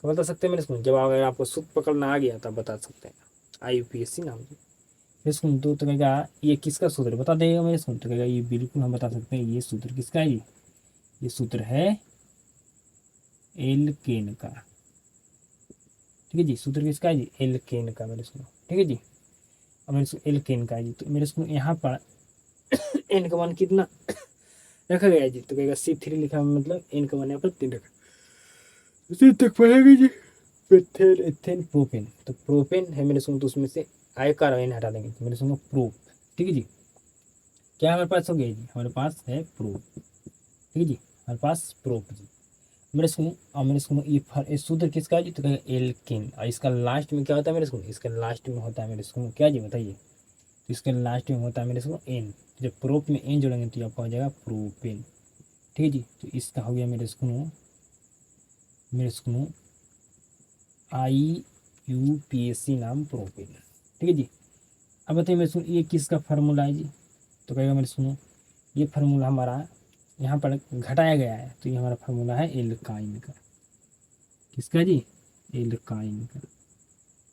तो बता सकते हैं मेरे सुनो, जब अगर आपको सूत्र पकड़ना आ गया तब बता सकते हैं IUPAC नाम जी। फिर सुन तो कहेगा ये किसका सूत्र बता देगा मेरे सुन, तो कहेगा ये बिल्कुल हम बता सकते हैं, ये सूत्र किसका है जी, ये सूत्र है एल्केन का। ठीक है जी, सूत्र किसका है जी, एल्केन का मेरे सुनो। ठीक है जी, अब मेरे सुनो एल्केन का है जी, तो मेरे सुनो यहाँ पर एन का मान कितना रखा गया है जी, तो कहेगा C3 लिखा है, मतलब एन का मान यहाँ पर 3 रखा, उसी तक पढ़ेंगे जी। मिथेन, एथेन, प्रोपेन, तो प्रोपेन है मेरे सुनो, तो उसमें से आय का एन हटा देंगे, तो मेरे सुनो प्रोप। ठीक है जी, क्या हमारे पास हो गया जी, हमारे पास है प्रोप। ठीक है जी, हमारे पास प्रोप जी। मेरे सुनो, और मेरे सुनो ये सूत्र किसका है जी, तो कहेगा एल्केन, और इसका लास्ट में क्या होता है मेरे सुनो, इसका लास्ट में होता है मेरे सुनो क्या जी बताइए, तो इसके लास्ट में होता है मेरे सुनो एन, जब प्रोप में एन जोड़ेंगे तो आपका हो जाएगा प्रोपेन। ठीक है जी, तो इसका हो गया मेरे सुनो IUPAC नाम प्रोपेन। ठीक है जी, अब बताइए मेरे सुनो ये किसका फार्मूला है जी, तो कहेगा मेरे सुनो ये फार्मूला हमारा यहाँ पर घटाया गया है, तो ये हमारा फार्मूला है एल्काइन का। किसका जी, एल्काइन का।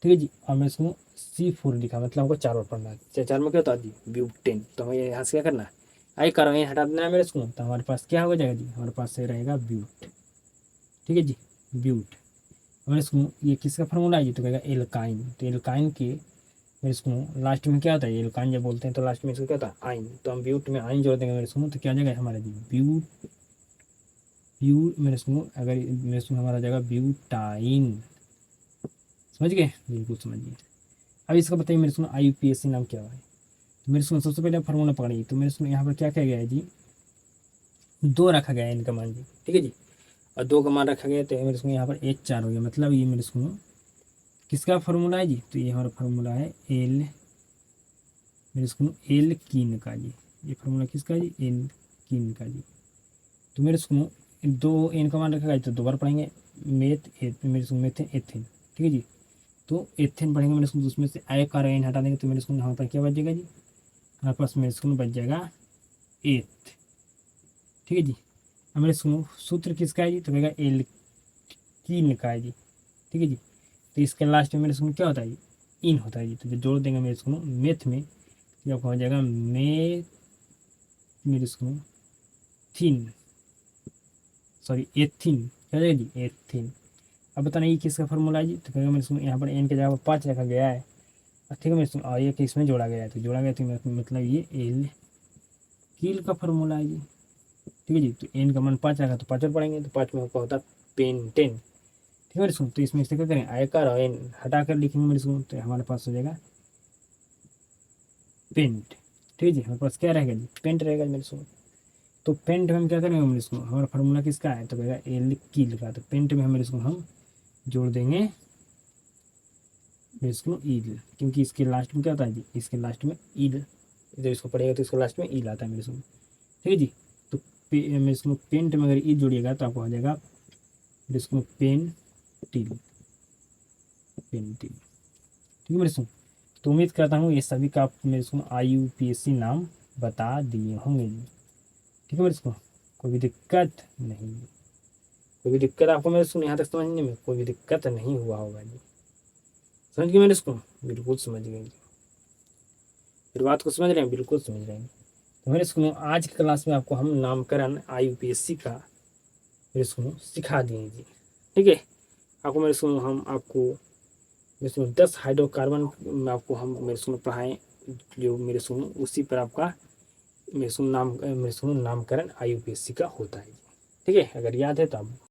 ठीक है जी, और मैं इसको C4 लिखा, मतलब हमको 4 बार पढ़ना है, 4 में क्या होता है जी, ब्यूटेन, तो हमें यहाँ से क्या करना है, आई करो ये हटा देना है मेरे इसको, तो हमारे पास क्या हो जाएगा जी, हमारे पास से रहेगा ब्यूट। ठीक है जी, ब्यूट। हमारे इसको ये किसका फार्मूला है जी, तो कहेगा एल्काइन, तो एल्काइन के मेरे इसको लास्ट में क्या होता है, एल्काइन जब बोलते हैं तो लास्ट में इसको क्या होता है, आइन, तो हम ब्यूट में आइन जोड़ देंगे मेरे इसको, तो क्या जाएगा हमारा जी ब्यूट, मेरे इसको अगर मेरे इसको हमारा जाएगा ब्यूटाइन। समझ गए, बिल्कुल समझ गए। अब इसका बताइए मेरे सुनो IUPAC नाम क्या है, तो मेरे सुनो सबसे पहले फार्मूला पकड़िए, तो मेरे सुनो यहाँ पर क्या किया गया है जी, 2 रखा गया है इनका मान जी। ठीक है जी, और 2 का मान रखा गया, तो मेरे सुनो यहाँ पर H4 हो गया, मतलब ये मेरे सुनो किसका फार्मूला है जी, तो ये हमारा फार्मूला है मेरे सुनो एल्कीन का जी। ये फार्मूला किसका है जी, एल्कीन का जी। तो मेरे सुनो 2 एन का मान रखा गया तो 2 बार पढ़ेंगे, मेरे सुनो मेथेन, एथेन। ठीक है जी, तो एथेन पढ़ेंगे मेरे सुनो, उसमें से आय का एन हटा देंगे, तो मेरे सुनो यहाँ पर क्या बच जाएगा जी, हमारे पास मेरे सुनो बच जाएगा एथ। ठीक है जी, अब मेरे सुनो सूत्र किसका है जी, तो कहेगा एल्कीन का है जी। ठीक है जी, तो इसके लास्ट में मेरे सुनो क्या होता है जी, इन होता है जी, तो जो जोड़ देंगे मेरे सुनो मेथ में, तो आपका हो जाएगा मेरे सुनो थीन, सॉरी एथिन, क्या हो जाएगा जी, एथिन। अब बताना ये किसका फॉर्मूला है जी, तो कहेगा मेरे सुनो यहाँ पर एन के जगह पर 5 रखा गया है, ठीक है मेरे सुनो, और ये इसमें जोड़ा गया है, तो जोड़ा गया तो मतलब ये एल कील का फॉर्मूला है जी। ठीक है जी, तो एन का मान 5 रखा तो 5 और पढ़ेंगे, तो 5 में आपका होता है पेंटेन। ठीक है मेरे सुनो, तो इसमें से क्या करें, आयकर और एन हटा कर लिखेंगे मेरे सुनो, तो हमारे पास हो जाएगा पेंट। ठीक है जी, हमारे पास क्या रहेगा जी, पेंट रहेगा मेरे सुनो। तो पेंट में हम क्या करेंगे मेरे सुनो, हमारा फार्मूला किसका है, तो कहेगा एल कील का, तो पेंट में हमारे सुनो हम जोड़ देंगे इसको ईल, क्योंकि इसके लास्ट में क्या होता है जी, इसके लास्ट में ईल, जब इसको पढ़ेगा तो इसको लास्ट में ईल आता है मेरे सुनो। ठीक है जी, तो मेरे इसको पेंट में अगर ईल जोड़िएगा तो आपको आ जाएगा मेरे इसको पेन टील, पेन टील। ठीक है मेरे सुनो। तो उम्मीद करता हूँ ये सभी का आप मेरे सुनो IUPAC नाम बता दिए होंगे जी। ठीक है मेरे सुनो, कोई भी दिक्कत नहीं, कोई भी दिक्कत आपको मेरे सुनो यहाँ तक समझने में कोई भी दिक्कत नहीं हुआ होगा जी। समझ गए मेरे सुनो, बिल्कुल समझ गए जी। फिर बात को समझ रहे हैं, बिल्कुल समझ रहे हैं। तो मेरे सुनो आज की क्लास में आपको हम नामकरण IUPAC का मेरे सुनो सिखा दिए जी। ठीक है, आपको मेरे सुनो हम आपको मेरे सुनो 10 हाइड्रोकार्बन में आपको हम मेरे सुनो पढ़ाएं, जो मेरे सुनो उसी पर आपका मेरे सुनो नामकरण IUPAC का होता है जी। ठीक है, अगर याद है तो आप